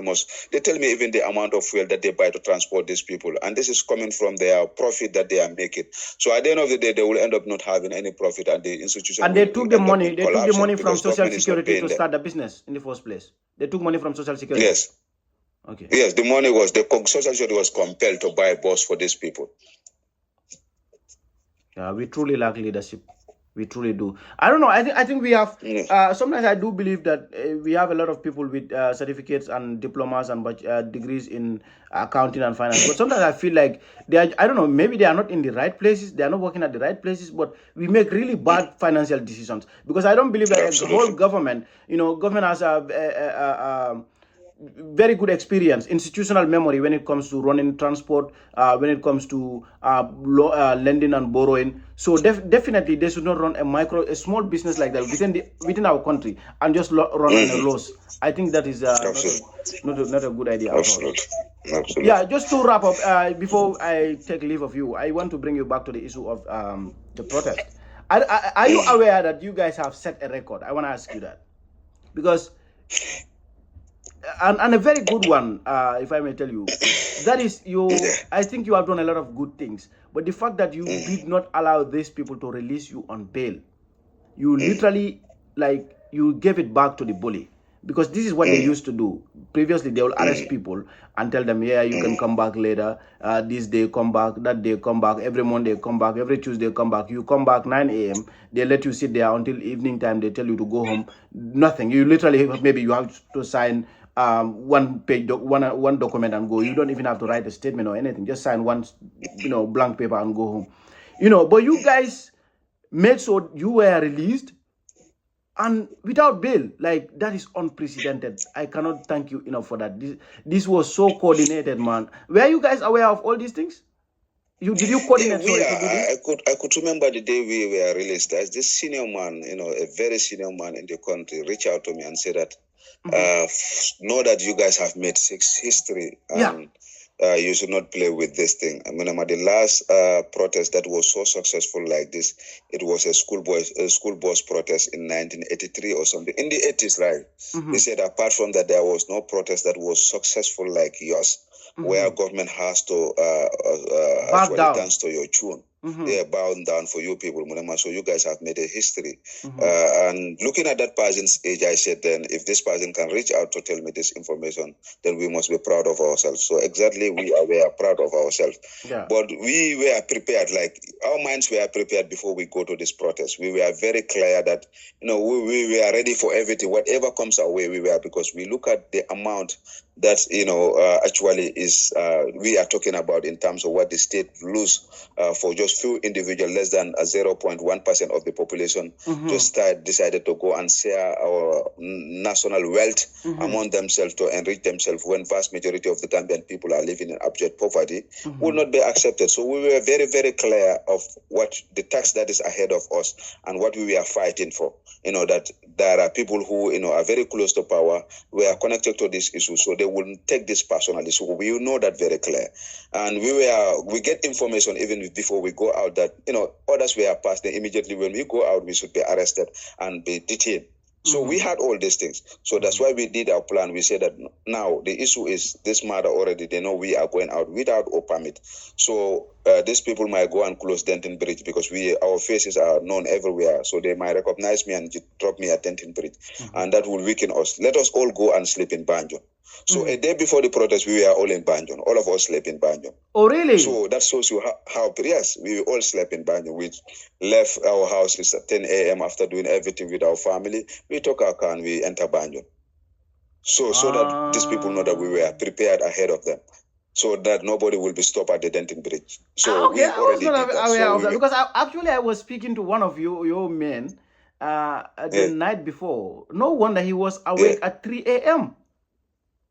Speaker 2: they tell me even the amount of fuel that they buy to transport these people. And this is coming from their profit that they are making. So at the end of the day, they will end up not having any profit, and the institution.
Speaker 1: And they took the money. They took the money from Social Security to start the business in the first place. They took money from Social Security.
Speaker 2: Yes.
Speaker 1: Okay.
Speaker 2: Yes, the money was Social Security was compelled to buy a bus for these people.
Speaker 1: Yeah, we truly lack leadership. We truly do. I don't know. I think we have. Sometimes I do believe that we have a lot of people with certificates and diplomas and degrees in accounting and finance. But sometimes I feel like I don't know. Maybe they are not in the right places. They are not working at the right places. But we make really bad financial decisions because I don't believe that the whole government. Government has a very good experience, institutional memory when it comes to running transport, when it comes to lending and borrowing. So definitely they should not run a small business like that within our country and just run on a loss. I think that is not a good idea.
Speaker 2: Absolutely.
Speaker 1: Yeah, just to wrap up, before I take leave of you, I want to bring you back to the issue of the protest. Are you aware that you guys have set a record? I want to ask you that because. And a very good one, if I may tell you, that is I think you have done a lot of good things, but the fact that you did not allow these people to release you on bail, you literally you gave it back to the bully, because this is what they used to do. Previously, they will arrest people and tell them, yeah, you can come back later. This day come back, that day come back, every Monday come back, every Tuesday come back. You come back 9 a.m. They let you sit there until evening time. They tell you to go home. Nothing. You literally maybe you have to sign one page, one document and go. You don't even have to write a statement or anything. Just sign one, blank paper and go home. But you guys made so you were released and without bail. That is unprecedented. I cannot thank you enough for that. This was so coordinated, man. Were you guys aware of all these things? Did you coordinate?
Speaker 2: I could remember the day we were released. As this senior man, a very senior man in the country, reached out to me and said that, know that you guys have made history. you should not play with this thing. I mean, the last protest that was so successful like this, it was a school bus protest in 1983 or something. In the 80s, right? They said apart from that, there was no protest that was successful like yours, where government has to actually dance to your tune. They are bowing down for you people, so you guys have made a history. And looking at that person's age, I said, then if this person can reach out to tell me this information, then we must be proud of ourselves. So exactly, we are proud of ourselves. Yeah. But we were prepared, like our minds were prepared before we go to this protest. We were very clear that, we were ready for everything. Whatever comes our way, we were, because we look at the amount that, actually is, we are talking about in terms of what the state lose for just few individuals, less than 0.1% of the population, just decided to go and share our national wealth among themselves to enrich themselves, when vast majority of the Gambian people are living in abject poverty, will not be accepted. So we were very, very clear of what the task that is ahead of us and what we are fighting for. That there are people who, are very close to power, we are connected to this issue, so they will take this personally. So we know that very clear. And we get information even before we go out that, orders were passed. Then immediately when we go out, we should be arrested and be detained. So we had all these things. So that's why we did our plan. We said that now the issue is this matter already. They know we are going out without a permit. So these people might go and close Denton Bridge, because our faces are known everywhere. So they might recognize me and drop me at Denton Bridge. And that will weaken us. Let us all go and sleep in Banjo. So a day before the protest, we were all in Banjo. All of us slept in Banjo.
Speaker 1: Oh, really?
Speaker 2: So that shows you how yes, we all slept in Banjo. We left our houses at 10 a.m. after doing everything with our family. We took our car and we entered Banjo. So that these people know that we were prepared ahead of them, so that nobody will be stopped at the Denton Bridge. So
Speaker 1: okay, I was not aware of that, because I was speaking to one of your men the night before. No wonder he was awake at 3 a.m.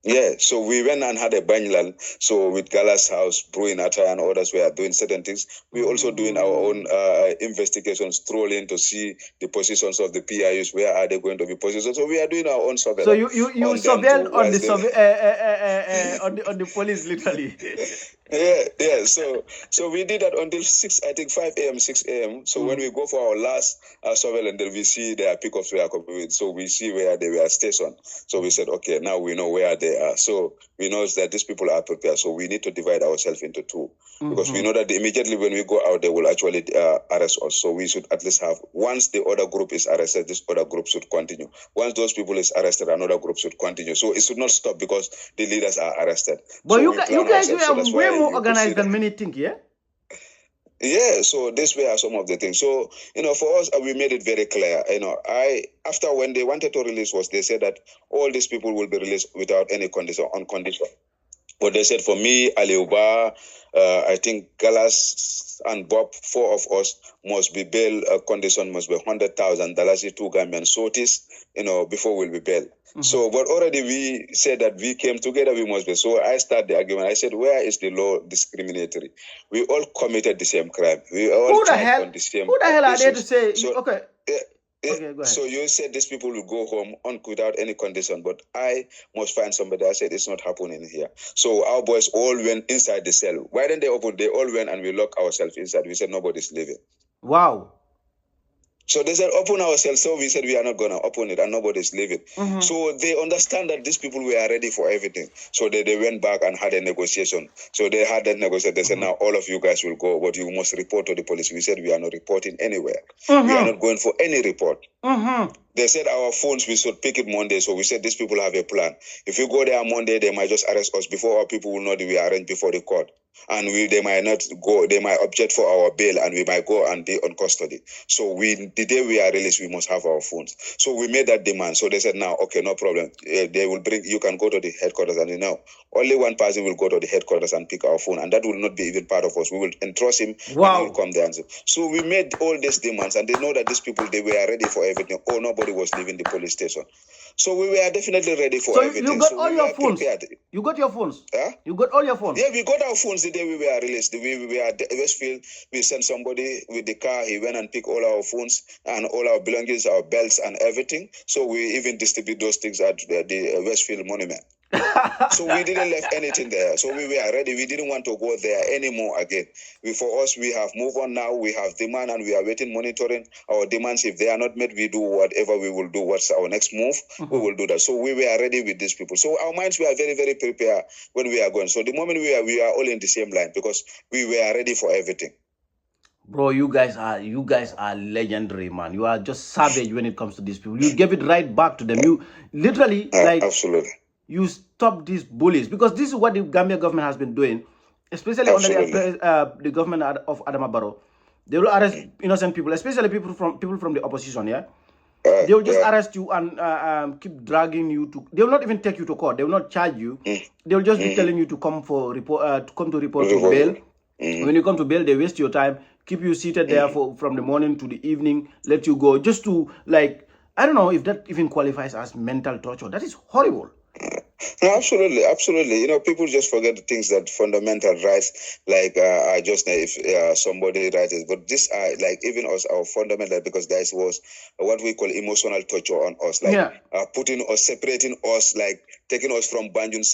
Speaker 2: Yeah, so we went and had a banyalan. So with GALA's house, brewing atta and others, we are doing certain things. We also doing our own investigations, trolling to see the positions of the PIUs. Where are they going to be positioned? So we are doing our own survey.
Speaker 1: So you surveilled on the on the police, literally.
Speaker 2: Yeah. So we did that until 5 a.m., 6 a.m. So when we go for our last surveillance, then we see their pickups were coming with. So we see where they were stationed. So we said, okay, now we know where they are. So we know that these people are prepared. So we need to divide ourselves into two, because we know that immediately when we go out, they will actually arrest us. So we should at least have, once the other group is arrested, this other group should continue. Once those people is arrested, another group should continue. So it should not stop because the leaders are arrested.
Speaker 1: But
Speaker 2: so
Speaker 1: you guys were way more organized than many think, yeah?
Speaker 2: Yeah, so this way are some of the things. So, for us, we made it very clear. After when they wanted to release us, they said that all these people will be released without any condition, on condition. But they said for me, Aliuba, I think Galas and Bob, 4 of us must be bail condition must be $100,000 to Gambian sotis, before we'll be bail. So, but already we said that we came together, we must be. So I started the argument. I said, where is the law discriminatory? We all committed the same crime. We all tried on the same.
Speaker 1: Who the hell are they to say? So, okay.
Speaker 2: Okay, go ahead. So you said these people will go home without any condition, but I must find somebody. I said it's not happening here. So our boys all went inside the cell. Why didn't they open? They all went and we locked ourselves inside. We said nobody's leaving.
Speaker 1: Wow.
Speaker 2: So they said open ourselves. So we said we are not going to open it and nobody's leaving. So they understand that these people were ready for everything. So they went back and had a negotiation. So they had that negotiation. They said now all of you guys will go, but you must report to the police. We said we are not reporting anywhere. We are not going for any report. They said our phones, we should pick it Monday. So we said these people have a plan. If you go there Monday, they might just arrest us before our people will know that we are arraigned before the court. And they might not go, they might object for our bail and we might go and be on custody. So the day we are released, we must have our phones. So we made that demand. So they said, now, okay, no problem. They will you can go to the headquarters and only one person will go to the headquarters and pick our phone. And that will not be even part of us. We will entrust him and he will come there. So we made all these demands and they know that these people, they were ready for everything. Oh, nobody was leaving the police station. So we were definitely ready for everything.
Speaker 1: So you got all your phones? You got your phones?
Speaker 2: Huh?
Speaker 1: You got all your phones?
Speaker 2: Yeah, we got our phones the day we were released. We were at Westfield. We sent somebody with the car. He went and picked all our phones and all our belongings, our belts and everything. So we even distribute those things at the Westfield Monument. So we didn't left anything there. So we were ready. We didn't want to go there anymore again. For us, we have moved on now. We have demand and we are waiting, monitoring our demands. If they are not met, we do whatever we will do. What's our next move? We will do that. So we were ready with these people. So our minds were very, very prepared when we are going. So the moment we are all in the same line because we were ready for everything.
Speaker 1: Bro, you guys are legendary, man. You are just savage when it comes to these people. You give it right back to them. You literally
Speaker 2: absolutely.
Speaker 1: You stop these bullies because this is what the Gambia government has been doing, especially under the government of Adama Barrow. They will arrest innocent people, especially people from the opposition. Yeah, they will just arrest you and keep dragging you to. They will not even take you to court. They will not charge you. They will just be telling you to come for report, to report to bail. When you come to bail, they waste your time, keep you seated there from the morning to the evening, let you go, just to I don't know if that even qualifies as mental torture. That is horrible.
Speaker 2: No, absolutely. People just forget the things that fundamental rights, if somebody writes it, but these are even us, our fundamental, because that was what we call emotional torture on us, putting us, separating us, taking us from Banjul,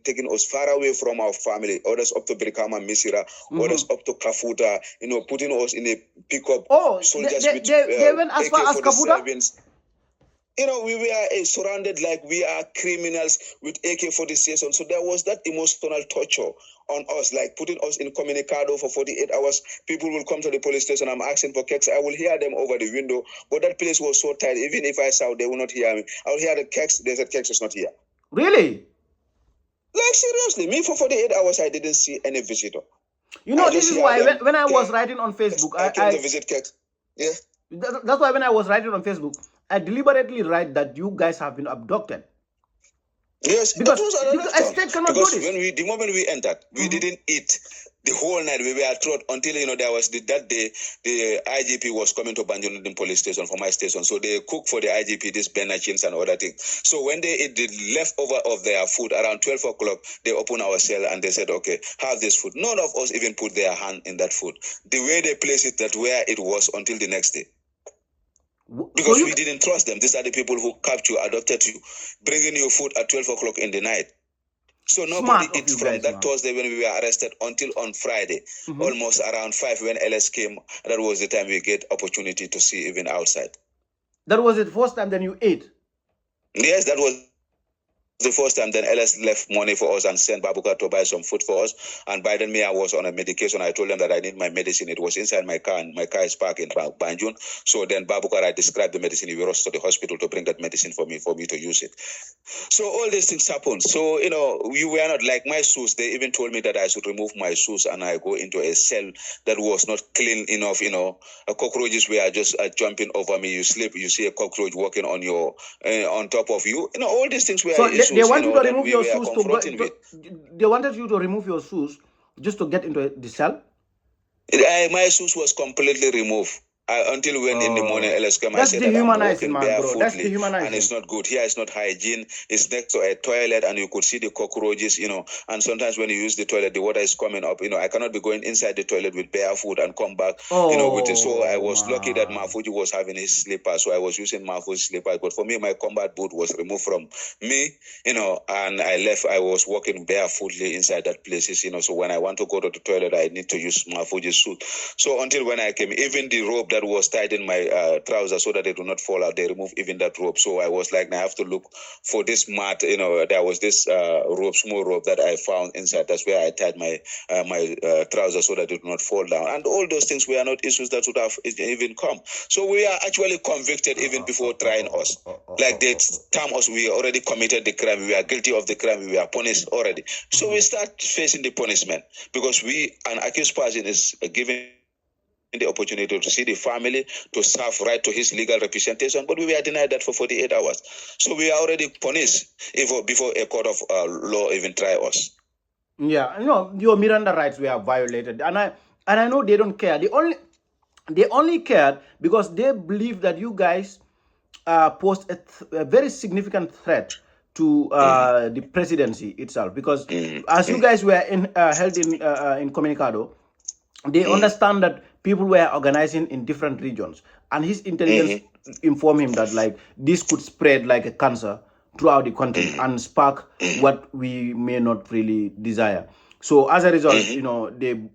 Speaker 2: taking us far away from our family, others up to Brikama, Misira, others up to Kafuta, putting us in a pickup.
Speaker 1: Oh, they went as far as Kafuta?
Speaker 2: We were surrounded like we are criminals with AK-47. So there was that emotional torture on us, putting us in communicado for 48 hours. People will come to the police station. I'm asking for Kexx. I will hear them over the window. But that place was so tight. Even if I shout, they will not hear me. I'll hear the Kexx. They said Kexx is not here.
Speaker 1: Really?
Speaker 2: Seriously. Me, for 48 hours, I didn't see any visitor.
Speaker 1: This is why when I was writing on Facebook,
Speaker 2: I came to visit Kexx. Yeah.
Speaker 1: That's why when I was writing on Facebook, I deliberately write that you guys have been abducted.
Speaker 2: Yes,
Speaker 1: because a state cannot do this.
Speaker 2: The moment we entered, we didn't eat the whole night. We were thrown until there was that day the IGP was coming to Banjul police station for my station. So they cook for the IGP this benachins and other things. So when they eat the leftover of their food around 12 o'clock, they opened our cell and they said, okay, have this food. None of us even put their hand in that food. The way they placed it, that where it was until the next day. Because we didn't trust them. These are the people who captured you, adopted you, bringing you food at 12 o'clock in the night. So nobody eats from that Thursday when we were arrested until on Friday, almost around 5 when LS came. That was the time we get opportunity to see even outside.
Speaker 1: That was the first time then you ate?
Speaker 2: Yes, that was the first time. Then LS left money for us and sent Babuka to buy some food for us. And by then, I was on a medication. I told them that I need my medicine. It was inside my car, and my car is parked in Banjul. So then Babuka, I described the medicine. He rushed to the hospital to bring that medicine for me to use it. So all these things happened. So, we were not like my shoes. They even told me that I should remove my shoes and I go into a cell that was not clean enough. Cockroaches were just jumping over me. You sleep, you see a cockroach walking on your on top of you. All these things were issues.
Speaker 1: They want you to remove your shoes. They wanted you to remove your shoes just to get into the cell?
Speaker 2: My shoes was completely removed. Until when in the morning, LS came, I said that I'm walking barefootly, and it's not good. Here it's not hygiene. It's next to a toilet, and you could see the cockroaches, and sometimes when you use the toilet, the water is coming up. I cannot be going inside the toilet with barefoot and come back, with it. So I was lucky that Mafuji was having his slippers, so I was using Mafuji's slippers. But for me, my combat boot was removed from me, and I left. I was walking barefootly inside that places, So when I want to go to the toilet, I need to use Mafuji's suit. So until when I came, even the rope that was tied in my trousers so that they do not fall out, they removed even that rope. So I was like, now I have to look for this mat. There was this rope, small rope that I found inside. That's where I tied my trousers so that they do not fall down. And all those things were not issues that would have even come. So we are actually convicted even before trying us. Like they term us, we already committed the crime. We are guilty of the crime. We are punished already. So we start facing the punishment because an accused person is given the opportunity to see the family, to serve right to his legal representation, but we were denied that for 48 hours. So we are already punished before a court of law even try us.
Speaker 1: Yeah, your Miranda rights were violated, and I know they don't care. They only cared because they believe that you guys posed a very significant threat to the presidency itself. Because as you guys were held in Communicado, they understand that people were organizing in different regions, and his intelligence informed him that this could spread like a cancer throughout the country and spark what we may not really desire. So as a result, you know,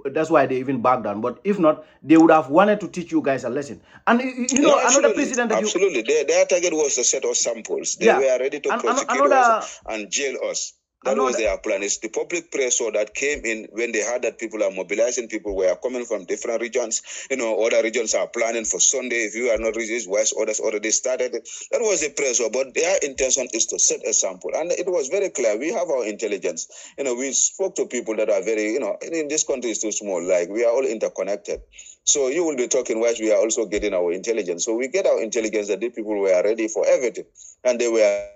Speaker 1: that's why they even back down. But if not, they would have wanted to teach you guys a lesson. And you know, another president that
Speaker 2: absolutely. Their target was to set us samples. They were ready to prosecute us and jail us. That was their plan. It's the public pressure that came in when they heard that people are mobilizing, people were coming from different regions. You know, other regions are planning for Sunday. If you are not regions, West, others already started. That was the pressure. But their intention is to set a sample. And it was very clear. We have our intelligence. You know, we spoke to people that are very, you know, in this country is too small. Like, we are all interconnected. So you will be talking whilst we are also getting our intelligence. So we get our intelligence that the people were ready for everything. And they were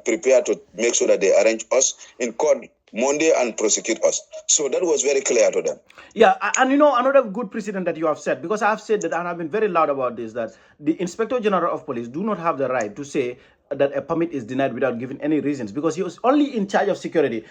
Speaker 2: prepared to make sure that they arrange us in court Monday and prosecute us. So that was very clear to them.
Speaker 1: Yeah, and you know, another good precedent that you have said, because I have said that, and I've been very loud about this, that the Inspector General of Police do not have the right to say that a permit is denied without giving any reasons, because he was only in charge of security.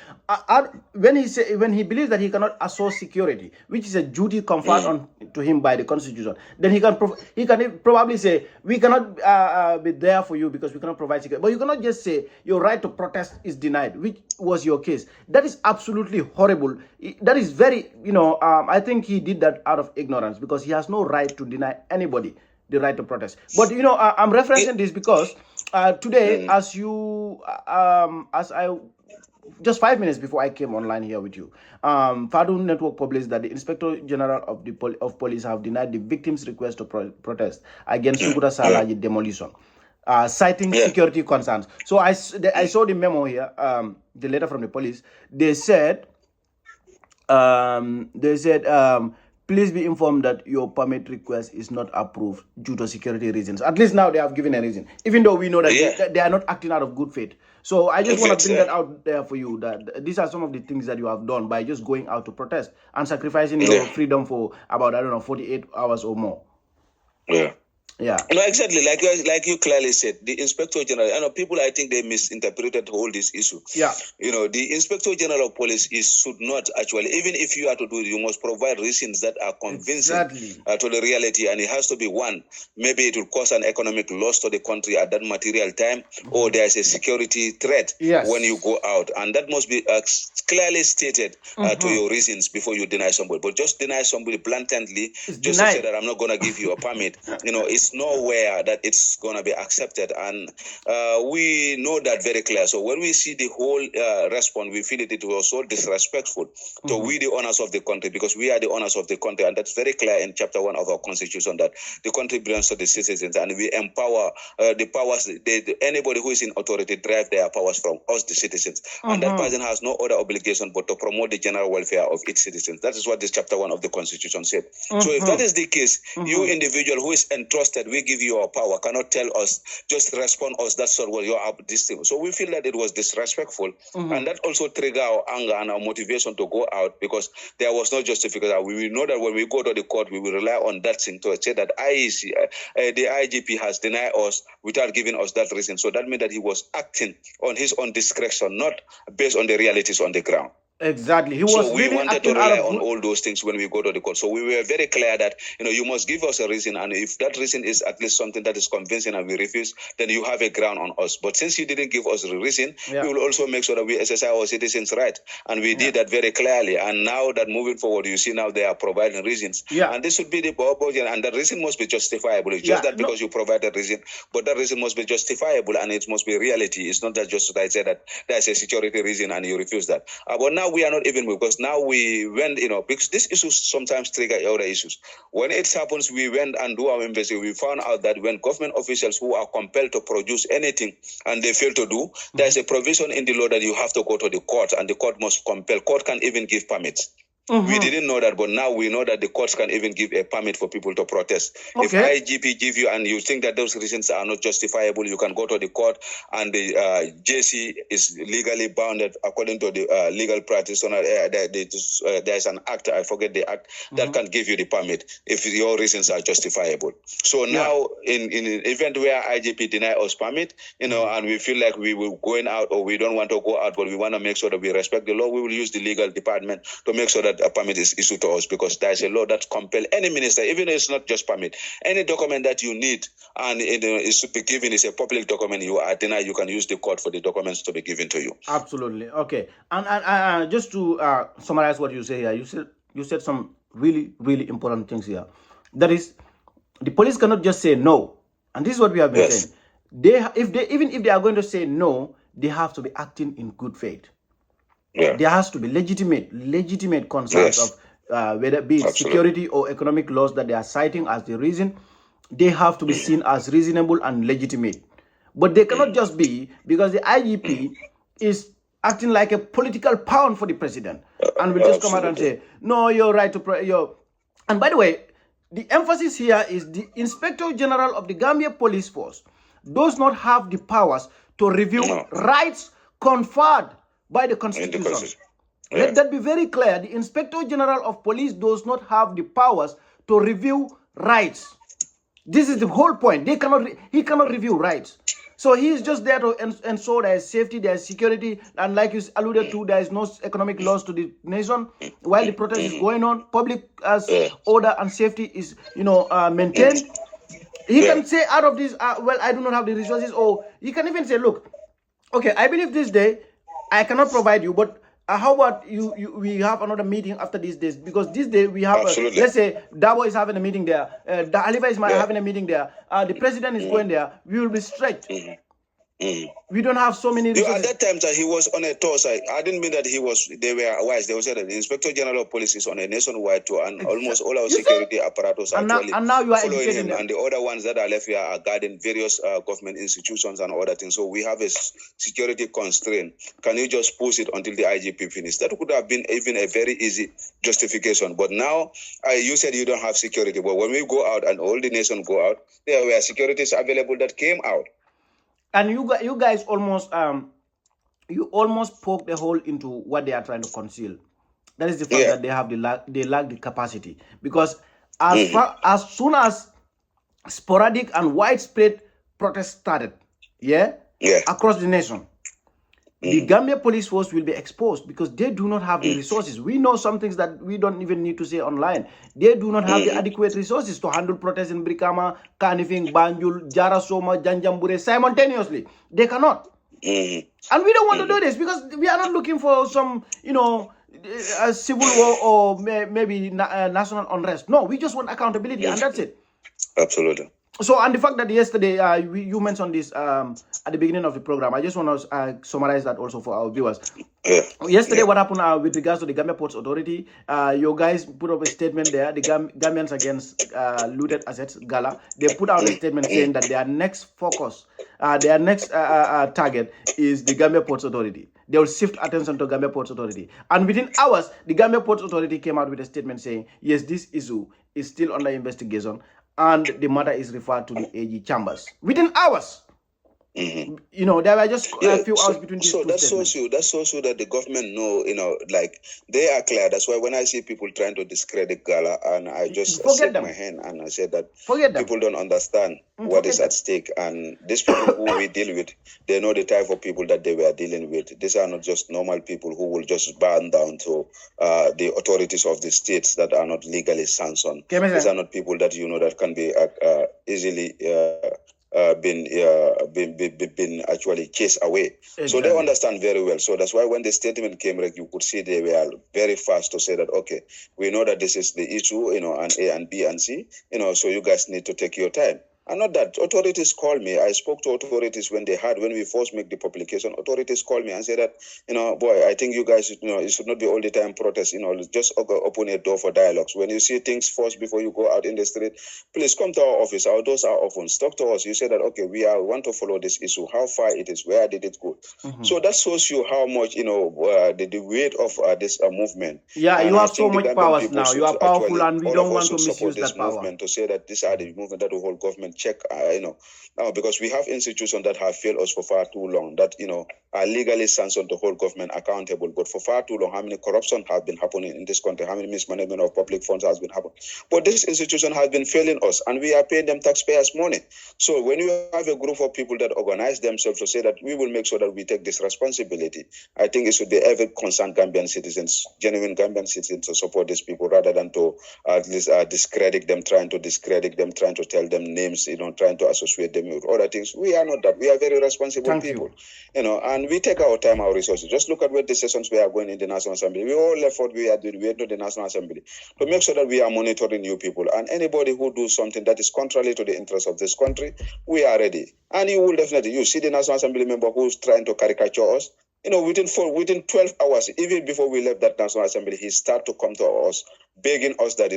Speaker 1: When he believes that he cannot assure security, which is a duty conferred on to him by the Constitution, then he can probably say, we cannot be there for you because we cannot provide security. But you cannot just say your right to protest is denied, which was your case. That is absolutely horrible. That is very, you know, I think he did that out of ignorance, because he has no right to deny anybody the right to protest. But you know, I'm referencing this because today, as I just 5 minutes before I came online here with you, Fadu Network published that the Inspector General of Police have denied the victims' request to protest against Sukuta Salaji demolition, citing security concerns. So I saw the memo here, the letter from the police. They said, please be informed that your permit request is not approved due to security reasons. At least now they have given a reason, even though we know that they are not acting out of good faith. So I just want to bring that out there for you, that these are some of the things that you have done by just going out to protest and sacrificing your freedom for about, I don't know, 48 hours or more. Yeah.
Speaker 2: No, exactly. Like you clearly said, the Inspector General, I know people, I think they misinterpreted all this issue.
Speaker 1: Yeah.
Speaker 2: You know, the Inspector General of Police should not actually, even if you are to do it, you must provide reasons that are convincing to the reality. And it has to be one, maybe it will cause an economic loss to the country at that material time, or there's a security threat when you go out. And that must be clearly stated to your reasons before you deny somebody. But just deny somebody blatantly, just to say that I'm not going to give you a permit, you know, it's nowhere that it's going to be accepted. And we know that very clear. So when we see the whole response, we feel it was so disrespectful to we, the owners of the country, because we are the owners of the country. And that's very clear in Chapter 1 of our Constitution, that the country belongs to the citizens, and we empower the powers. Anybody who is in authority derive their powers from us, the citizens. And that person has no other obligation but to promote the general welfare of its citizens. That is what this Chapter 1 of the Constitution said. So if that is the case, you individual who is entrusted, we give you our power, cannot tell us, just respond us, that's all, well, you are this thing. So we feel that it was disrespectful, and that also triggered our anger and our motivation to go out, because there was no justification. We know that when we go to the court, we will rely on that thing to say that the IGP has denied us without giving us that reason. So that means that he was acting on his own discretion, not based on the realities on the ground.
Speaker 1: Exactly.
Speaker 2: So we wanted to rely on all those things when we go to the court. So we were very clear that, you know, you must give us a reason. And if that reason is at least something that is convincing and we refuse, then you have a ground on us. But since you didn't give us a reason, we will also make sure that we exercise our citizens' right. And we did that very clearly. And now that moving forward, you see now they are providing reasons. And this should be the purpose. And the reason must be justifiable. It's just that because you provide a reason, but that reason must be justifiable and it must be reality. It's not that just I say that there's a security reason and you refuse that. But now we are not even, because now we went, you know, because these issues sometimes trigger other issues. When it happens, we went and do our investigation. We found out that when government officials who are compelled to produce anything and they fail to do, there's a provision in the law that you have to go to the court, and the court must compel. Court can even give permits. We didn't know that, but now we know that the courts can even give a permit for people to protest. If IGP give you and you think that those reasons are not justifiable, you can go to the court, and the JC is legally bounded according to the legal practice. There's an act, I forget the act, that can give you the permit if your reasons are justifiable. So now in an event where IGP deny us permit, you know, and we feel like we will going out or we don't want to go out, but we want to make sure that we respect the law, we will use the legal department to make sure that that a permit is issued to us, because there is a law that compels any minister, even if it's not just permit, any document that you need and it is to be given is a public document, you are denied, you can use the court for the documents to be given to you.
Speaker 1: Absolutely. Okay. And just to summarize what you say here, you said some really, really important things here. That is, the police cannot just say no. And this is what we have been saying. Even if they are going to say no, they have to be acting in good faith.
Speaker 2: Yeah.
Speaker 1: There has to be legitimate concerns of whether it be security or economic laws that they are citing as the reason. They have to be seen as reasonable and legitimate. But they cannot just be, because the IGP is acting like a political pawn for the president, and will just come out and say, no, you're right to And by the way, the emphasis here is the Inspector General of the Gambia Police Force does not have the powers to review rights conferred by the Constitution. Let that be very clear. The Inspector General of Police does not have the powers to review rights. This is the whole point. He cannot review rights. So he is just there to ensure there is safety, there is security, and like you alluded to, there is no economic loss to the nation while the protest is going on. Public order and safety is, maintained. He can say out of this, well, I do not have the resources, or he can even say, look, okay, I believe this day I cannot provide you, but how about we have another meeting after these days, because this day we have let's say Dabo is having a meeting there, Halifa is having a meeting there, the president is going there, we will be straight. We don't have so many resources.
Speaker 2: At that time that he was on a tour side, I didn't mean that they were wise. They were saying that the Inspector General of Police is on a nationwide tour, and almost all our security apparatus are actually following him, and the other ones that are left here are guarding various government institutions and other things. So we have a security constraint. Can you just push it until the IGP finishes? That could have been even a very easy justification. But now, you said you don't have security. But when we go out and all the nation go out, there were securities available that came out.
Speaker 1: And you guys almost poke the hole into what they are trying to conceal. That is the fact that they lack the capacity, because as soon as sporadic and widespread protests started, across the nation, the Gambia Police Force will be exposed, because they do not have the resources. We know some things that we don't even need to say online. They do not have the adequate resources to handle protests in Brikama, Kanifing, Banjul, Jarasoma, Janjambure simultaneously. They cannot. And we don't want to do this, because we are not looking for some, a civil war or maybe national unrest. No, we just want accountability, and that's it.
Speaker 2: Absolutely.
Speaker 1: So, and the fact that yesterday you mentioned this at the beginning of the program, I just want to summarize that also for our viewers. Yesterday, what happened with regards to the Gambia Ports Authority, you guys put up a statement there, the Gambians Against Looted Assets, GALA. They put out a statement saying that their next focus, their next target is the Gambia Ports Authority. They will shift attention to Gambia Ports Authority. And within hours, the Gambia Ports Authority came out with a statement saying, yes, this issue is still under investigation, and the matter is referred to the AG chambers. Within hours. There were just a few hours between these two statements.
Speaker 2: That shows you that the government know, like, they are clear. That's why when I see people trying to discredit GALA, and I just shake my hand and I say that people don't understand what is at stake. And these people who we deal with, they know the type of people that they were dealing with. These are not just normal people who will just bow down to the authorities of the states that are not legally sanctioned. These are not people that that can be easily been actually chased away. Exactly. So they understand very well. So that's why when the statement came, you could see they were very fast to say that, okay, we know that this is the issue, and A and B and C, so you guys need to take your time. And not that authorities called me. I spoke to authorities when we first make the publication. Authorities called me and said that, boy, I think you guys, it should not be all the time protest. Just open a door for dialogues. When you see things first before you go out in the street, please come to our office. Our doors are open. Talk to us. You said that, okay, we want to follow this issue. How far it is? Where did it go? So that shows you how much, the weight of this movement.
Speaker 1: Yeah, and you have so much power now. You are powerful, and we don't want to misuse
Speaker 2: this
Speaker 1: that power.
Speaker 2: Movement to say that these are the movement that will hold government and check, now, because we have institutions that have failed us for far too long, that, are legally sanctioned to hold government accountable. But for far too long, how many corruption have been happening in this country? How many mismanagement of public funds has been happening? But this institution has been failing us, and we are paying them taxpayers' money. So when you have a group of people that organize themselves to say that we will make sure that we take this responsibility, I think it should be every concerned Gambian citizens, genuine Gambian citizens, to support these people rather than to at least discredit them, trying to tell them names, trying to associate them with other things. We are not that. We are very responsible people, and we take our time, our resources. Just look at what decisions we are going in the National Assembly. We all left what we are doing. We enter the National Assembly to make sure that we are monitoring you people. And anybody who do something that is contrary to the interests of this country, we are ready. And you will definitely, you see the National Assembly member who's trying to caricature us, within 12 hours, even before we left that National Assembly, he started to come to us, begging us that,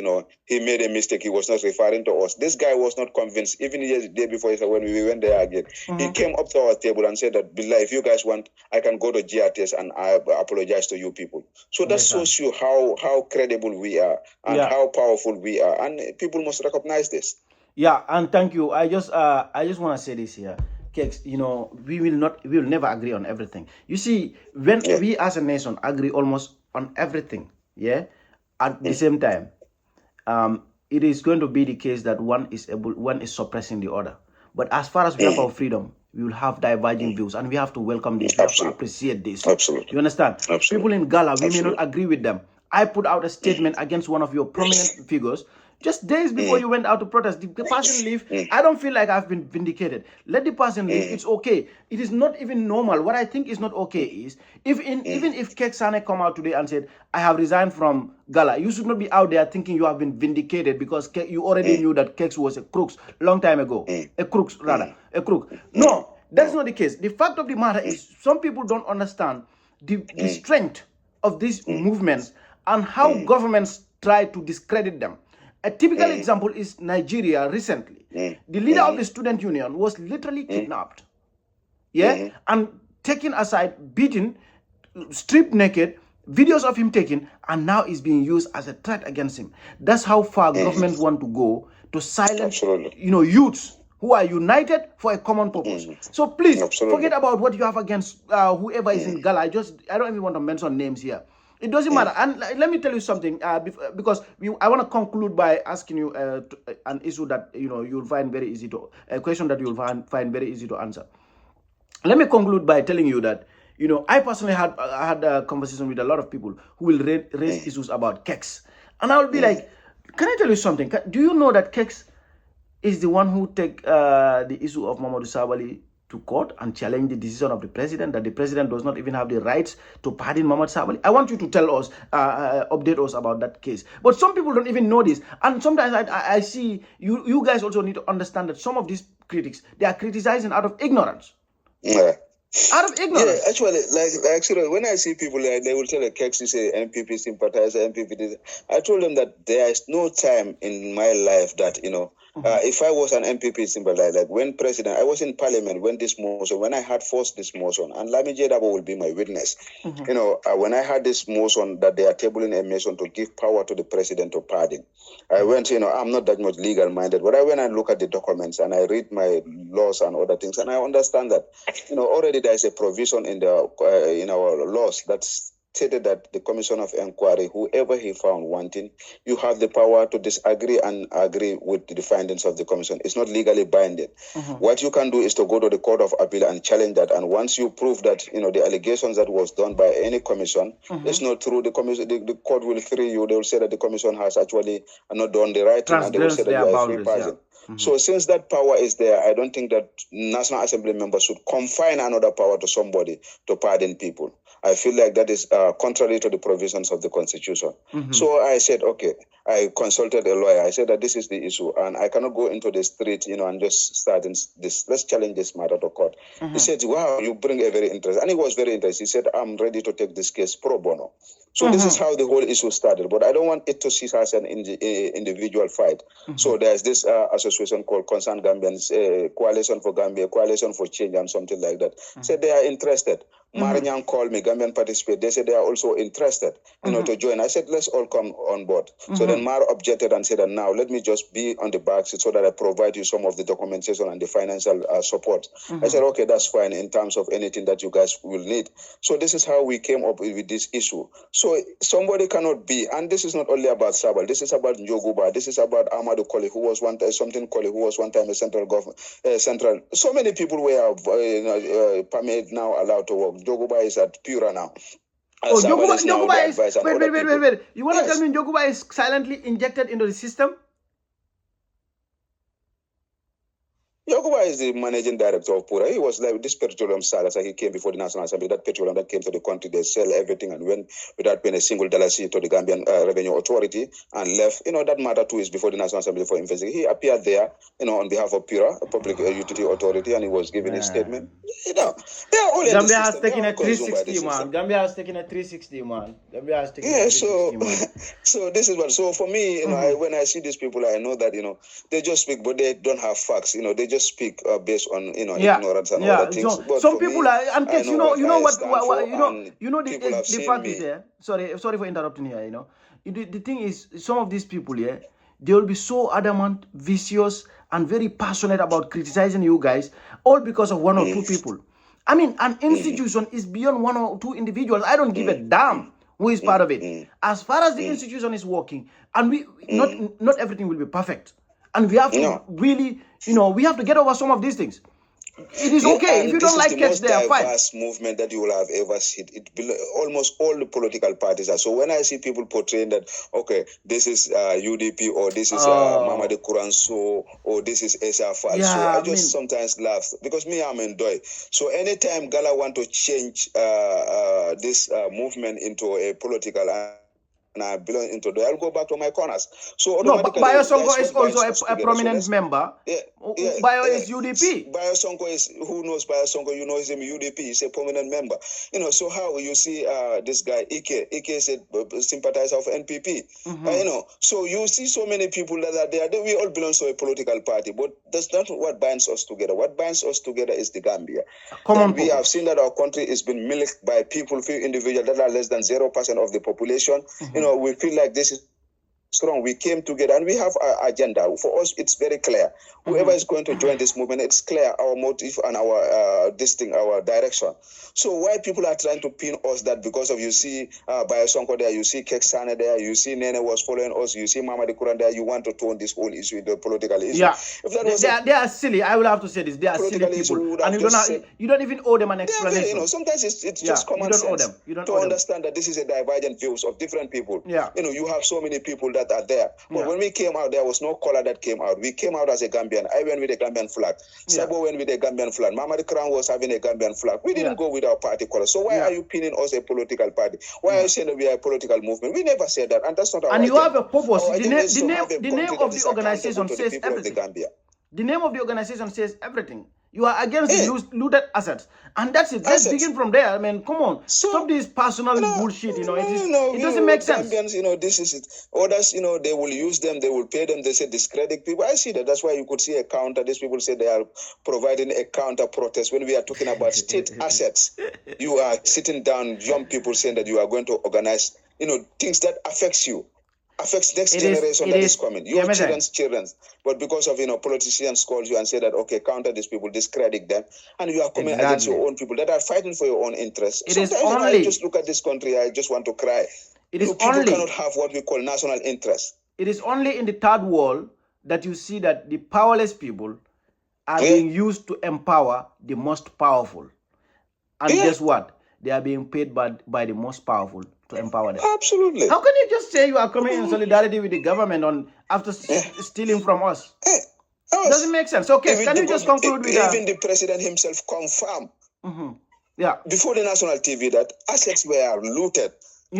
Speaker 2: he made a mistake. He was not referring to us. This guy was not convinced. Even the day before, when we went there again, he came up to our table and said that, Billah, if you guys want, I can go to GRTS and I apologize to you people. So that shows you how credible we are and how powerful we are. And people must recognize this.
Speaker 1: Yeah, and thank you. I just want to say this here. Kexx, we will never agree on everything. You see, when we as a nation agree almost on everything, at the same time, it is going to be the case that one is suppressing the other. But as far as we have our freedom, we will have diverging views, and we have to welcome this. We have to appreciate this.
Speaker 2: Absolutely.
Speaker 1: You understand?
Speaker 2: Absolutely.
Speaker 1: People in GALA, we may not agree with them. I put out a statement against one of your prominent figures. Just days before you went out to protest, the person leave. I don't feel like I've been vindicated. Let the person leave. It's okay. It is not even normal. What I think is not okay is even if Kemeseng Sanneh come out today and said, I have resigned from GALA, you should not be out there thinking you have been vindicated because you already knew that Kexx was a crook long time ago. A crook. No, that's not the case. The fact of the matter is some people don't understand the strength of these movements and how governments try to discredit them. A typical example is Nigeria recently. The leader of the student union was literally kidnapped, and taken aside, beaten, stripped naked, videos of him taken, and now is being used as a threat against him. That's how far governments want to go to silence, youths who are united for a common purpose. So please forget about what you have against whoever is in GALA. I don't even want to mention names here. It doesn't matter. And let me tell you something, because I want to conclude by asking you an issue that you'll find very easy a question that you'll find very easy to answer. Let me conclude by telling you that I personally had a conversation with a lot of people who will raise issues about Kexx, and I will be like, can I tell you something? Do you know that Kexx is the one who take the issue of Mamadou Sabally to court and challenge the decision of the president, that the president does not even have the rights to pardon Mamadou Sabally? I want you to tell us, update us about that case. But some people don't even know this. And sometimes I see, you guys also need to understand that some of these critics, they are criticizing out of ignorance. Out of ignorance.
Speaker 2: Yeah, actually, when I see people, they will tell a Kexx, you say MPP sympathizer, MPP. I told them that there is no time in my life that, if I was an MPP sympathizer, like when I was in parliament when I had forced this motion, and Lami Jedabo will be my witness, when I had this motion that they are tabling a motion to give power to the president to pardon, I went, I'm not that much legal minded, but I went and look at the documents and I read my laws and other things, and I understand that, already there is a provision in our laws that's stated that the Commission of Inquiry, whoever he found wanting, you have the power to disagree and agree with the findings of the Commission. It's not legally binding. What you can do is to go to the Court of Appeal and challenge that. And once you prove that, the allegations that was done by any commission is not true, the commission, the court will free you. They will say that the Commission has actually not done the right thing, and they will say that you are a free person. So since that power is there, I don't think that National Assembly members should confine another power to somebody to pardon people. I feel like that is contrary to the provisions of the Constitution. So I said, okay, I consulted a lawyer. I said that this is the issue, and I cannot go into the street, and just start this. Let's challenge this matter to court. He said, wow, you bring a very interesting. And he was very interested. He said, I'm ready to take this case pro bono. So this is how the whole issue started. But I don't want it to see as an individual fight. So there's this association called Concerned Gambians, Coalition for Gambia, Coalition for Change, and something like that. Said they are interested. Marinyang called me, Gambian participate. They said they are also interested, to join. I said, let's all come on board. So then Mar objected and said, now let me just be on the back seat so that I provide you some of the documentation and the financial support. I said, okay, that's fine in terms of anything that you guys will need. So this is how we came up with this issue. So somebody cannot be, and this is not only about Sabal, this is about Njoguba, this is about Amadou Koli, who was one time, who was one time a central government, so many people were permitted now allowed to work. Njoguba is at Pura now.
Speaker 1: Njoguba is, wait. You want to tell me Njoguba is silently injected into the system?
Speaker 2: Njoguba is the managing director of Pura. He was like this petroleum saga. So he came before the National Assembly. That petroleum that came to the country, they sell everything and went without paying a single dollar to the Gambian Revenue Authority and left. That matter too is before the National Assembly for investigation. He appeared there, on behalf of Pura, a public utility authority, and he was giving his statement. They are all
Speaker 1: Gambia has taken a 360, man. Gambia has taken a 360, man. Gambia has taken a 360, man.
Speaker 2: So this is what. So for me, when I see these people, I know that they just speak, but they don't have facts. They just speak based on ignorance and other things.
Speaker 1: So, some people are, and Kexx, the fact is there. Sorry for interrupting here. The thing is, some of these people here, they will be so adamant, vicious, and very passionate about criticizing you guys, all because of one or two people. I mean, an institution is beyond one or two individuals. I don't give a damn who is part of it. As far as the institution is working, and not everything will be perfect. And we have to really, we have to get over some of these things. It is okay. If you don't like Kexx, they are fine.
Speaker 2: This is the most diverse movement that you will have ever seen. Almost all the political parties are. So when I see people portraying that, okay, this is UDP or this is Mamadi Kuranso or this is Esa Falso, I just sometimes laugh because me, I'm in Doi. So anytime GALA want to change this movement into a political and I belong into I'll go back to my corners. So
Speaker 1: no, Bayo Sonko is also a prominent member. Bayo is UDP.
Speaker 2: Bayo Sonko is, who knows Bayo Sonko? You know he's in UDP. He's a prominent member. So how you see this guy Ike is a sympathizer of NPP. So you see so many people that are there. We all belong to a political party, but that's not what binds us together. What binds us together is the Gambia. We have seen that our country is being milked by people, few individuals that are less than 0% of the population. We feel like this is strong. We came together and we have our agenda. For us, it's very clear. Whoever is going to join this movement, it's clear our motive and our our direction. So why people are trying to pin us that because of you see Bayo Sonko there, you see Kemeseng Sanneh there, you see Nene was following us, you see Mamadi Kuran there, you want to turn this whole issue into a political issue.
Speaker 1: Yeah, if that was they are silly. I will have to say this. They are silly people, and you don't even owe them an explanation.
Speaker 2: Sometimes it's just common sense to understand that this is a divergent views of different people. You have so many people that are there. But when we came out, there was no color that came out. We came out as a Gambian. I went with a Gambian flag. Sabo went with a Gambian flag. Mamadi Kuran was having a Gambian flag. We didn't go with our party color. So why are you pinning us a political party? Why are you saying that we are a political movement? We never said that, and that's not our
Speaker 1: And you have a purpose. The name of the organization says everything. The name of the organization says everything. You are against the looted assets. And that's it. Let's begin from there. I mean, come on. Stop this personal bullshit. It doesn't make sense.
Speaker 2: Gambians, this is it. Others, they will use them. They will pay them. They say discredit people. I see that. That's why you could see a counter. These people say they are providing a counter protest. When we are talking about state assets, you are sitting down, young people saying that you are going to organize, things that affects you. Affects next generation that is coming. Your children. But because of, politicians call you and say that, okay, counter these people, discredit them, and you are coming against your own people that are fighting for your own interests. Sometimes I just look at this country, I just want to cry. People cannot have what we call national interest.
Speaker 1: It is only in the third world that you see that the powerless people are being used to empower the most powerful. And guess what? They are being paid by the most powerful to empower them.
Speaker 2: Absolutely.
Speaker 1: How can you just say you are coming in solidarity with the government after stealing from us? Doesn't make sense. Okay, can you just conclude with
Speaker 2: even the president himself confirmed before the national TV that assets were looted,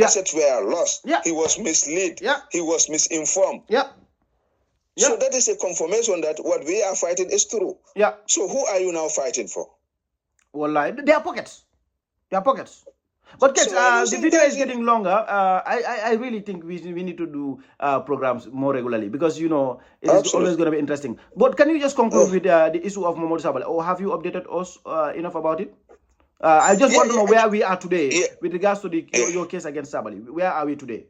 Speaker 2: assets were lost. He was misled. He was misinformed. So that is a confirmation that what we are fighting is true. So who are you now fighting for?
Speaker 1: Well, they are pockets. They are pockets. But Kexx, the video is getting longer. I really think we need to do programs more regularly because, it is always going to be interesting. But can you just conclude with the issue of Momodu Sabal? Or have you updated us enough about it? I just want to know where we are today
Speaker 2: Yeah.
Speaker 1: with regards to your case against Sabally. Where are we today?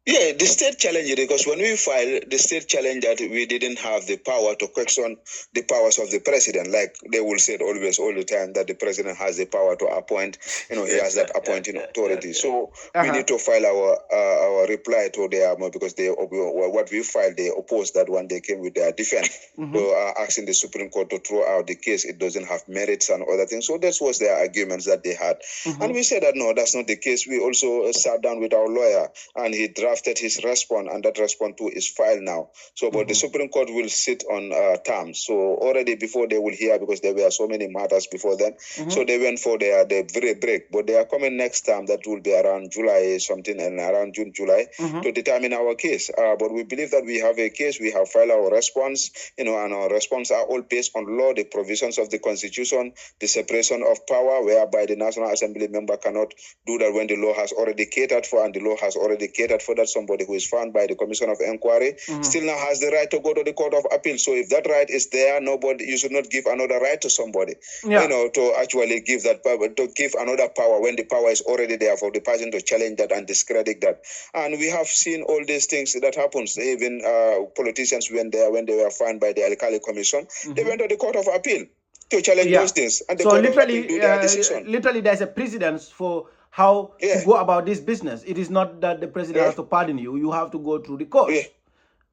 Speaker 2: Yeah, the state challenged it because when we filed, the state challenged that we didn't have the power to question the powers of the president. Like they will say always, all the time, that the president has the power to appoint, he has that appointing authority. So we need to file our reply to their, because what we filed, they opposed that one. They came with their defense, asking the Supreme Court to throw out the case. It doesn't have merits and other things. So that was their arguments that they had. And we said that, no, that's not the case. We also sat down with our lawyer and he drafted his response, and that response too is filed now. So, but the Supreme Court will sit on terms. So already before they will hear, because there were so many matters before then, so they went for their break. But they are coming next time. That will be around July something, and around June, July, to determine our case. But we believe that we have a case. We have filed our response, and our response are all based on law, the provisions of the Constitution, the separation of power, whereby the National Assembly member cannot do that when the law has already catered for, and the law has already catered for that. Somebody who is found by the Commission of Inquiry still now has the right to go to the Court of Appeal. So if that right is there, you should not give another right to somebody, to actually give that power, to give another power when the power is already there for the person to challenge that and discredit that. And we have seen all these things that happens. Even politicians went there when they were found by the Alkali Commission. They went to the Court of Appeal to challenge those things. And the
Speaker 1: so
Speaker 2: Court of Appeal do their decision.
Speaker 1: Literally, there's a precedence for how to go about this business. It is not that the president has to pardon you. You have to go through the court.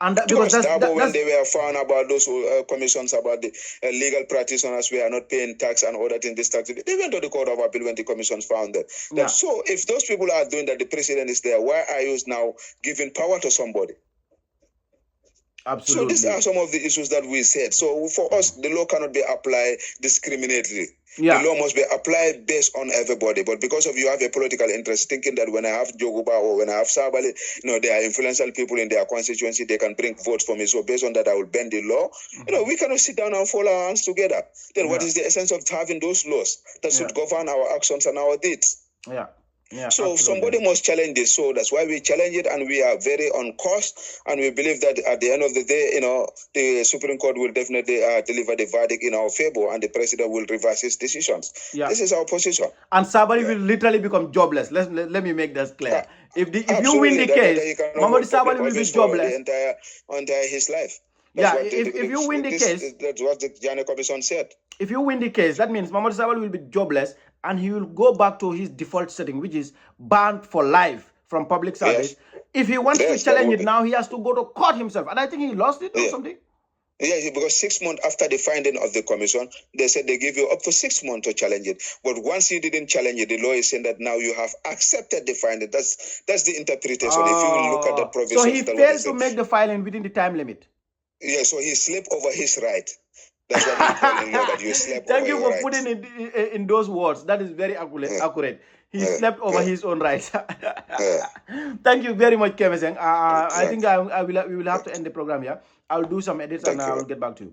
Speaker 1: And because that's
Speaker 2: when they were found about those commissions about the legal practitioners who are not paying tax and all that in this tax, they went to the Court of Appeal when the commissions found that. So if those people are doing that, the president is there, why are you now giving power to somebody?
Speaker 1: Absolutely.
Speaker 2: So these are some of the issues that we said. So for us, the law cannot be applied discriminately. The law must be applied based on everybody. But because of you have a political interest, thinking that when I have Joguba or when I have Sabali, they are influential people in their constituency, they can bring votes for me. So based on that, I will bend the law. We cannot sit down and fold our hands together. Then what is the essence of having those laws that should govern our actions and our deeds? So somebody must challenge this. So that's why we challenge it, and we are very on course. And we believe that at the end of the day, the Supreme Court will definitely deliver the verdict in our favor, and the president will reverse his decisions. This is our position. And
Speaker 1: Sabali will literally become jobless. Let me make that clear. If you win the case, Mohamed Sabali will be jobless
Speaker 2: entire his life.
Speaker 1: If you win the case,
Speaker 2: that's what the Janneh Commission said.
Speaker 1: If you win the case, that means Mohamed Sabali will be jobless, and he will go back to his default setting, which is banned for life from public service. If he wants to challenge it now, he has to go to court himself. And I think he lost it or something.
Speaker 2: Because 6 months after the finding of the commission, they said they give you up to 6 months to challenge it. But once you didn't challenge it, the law is saying that now you have accepted the finding. That's the interpretation. If you look at that provision.
Speaker 1: So he failed to make the filing within the time limit.
Speaker 2: So he slept over his right. That's what we call in law, that you slept
Speaker 1: Thank
Speaker 2: over
Speaker 1: you
Speaker 2: your
Speaker 1: for putting it in those words. That is very accurate. He slept over his own rights. Thank you very much, Kemeseng. I think we will have to end the program here. I'll do some edits and I will get back to you.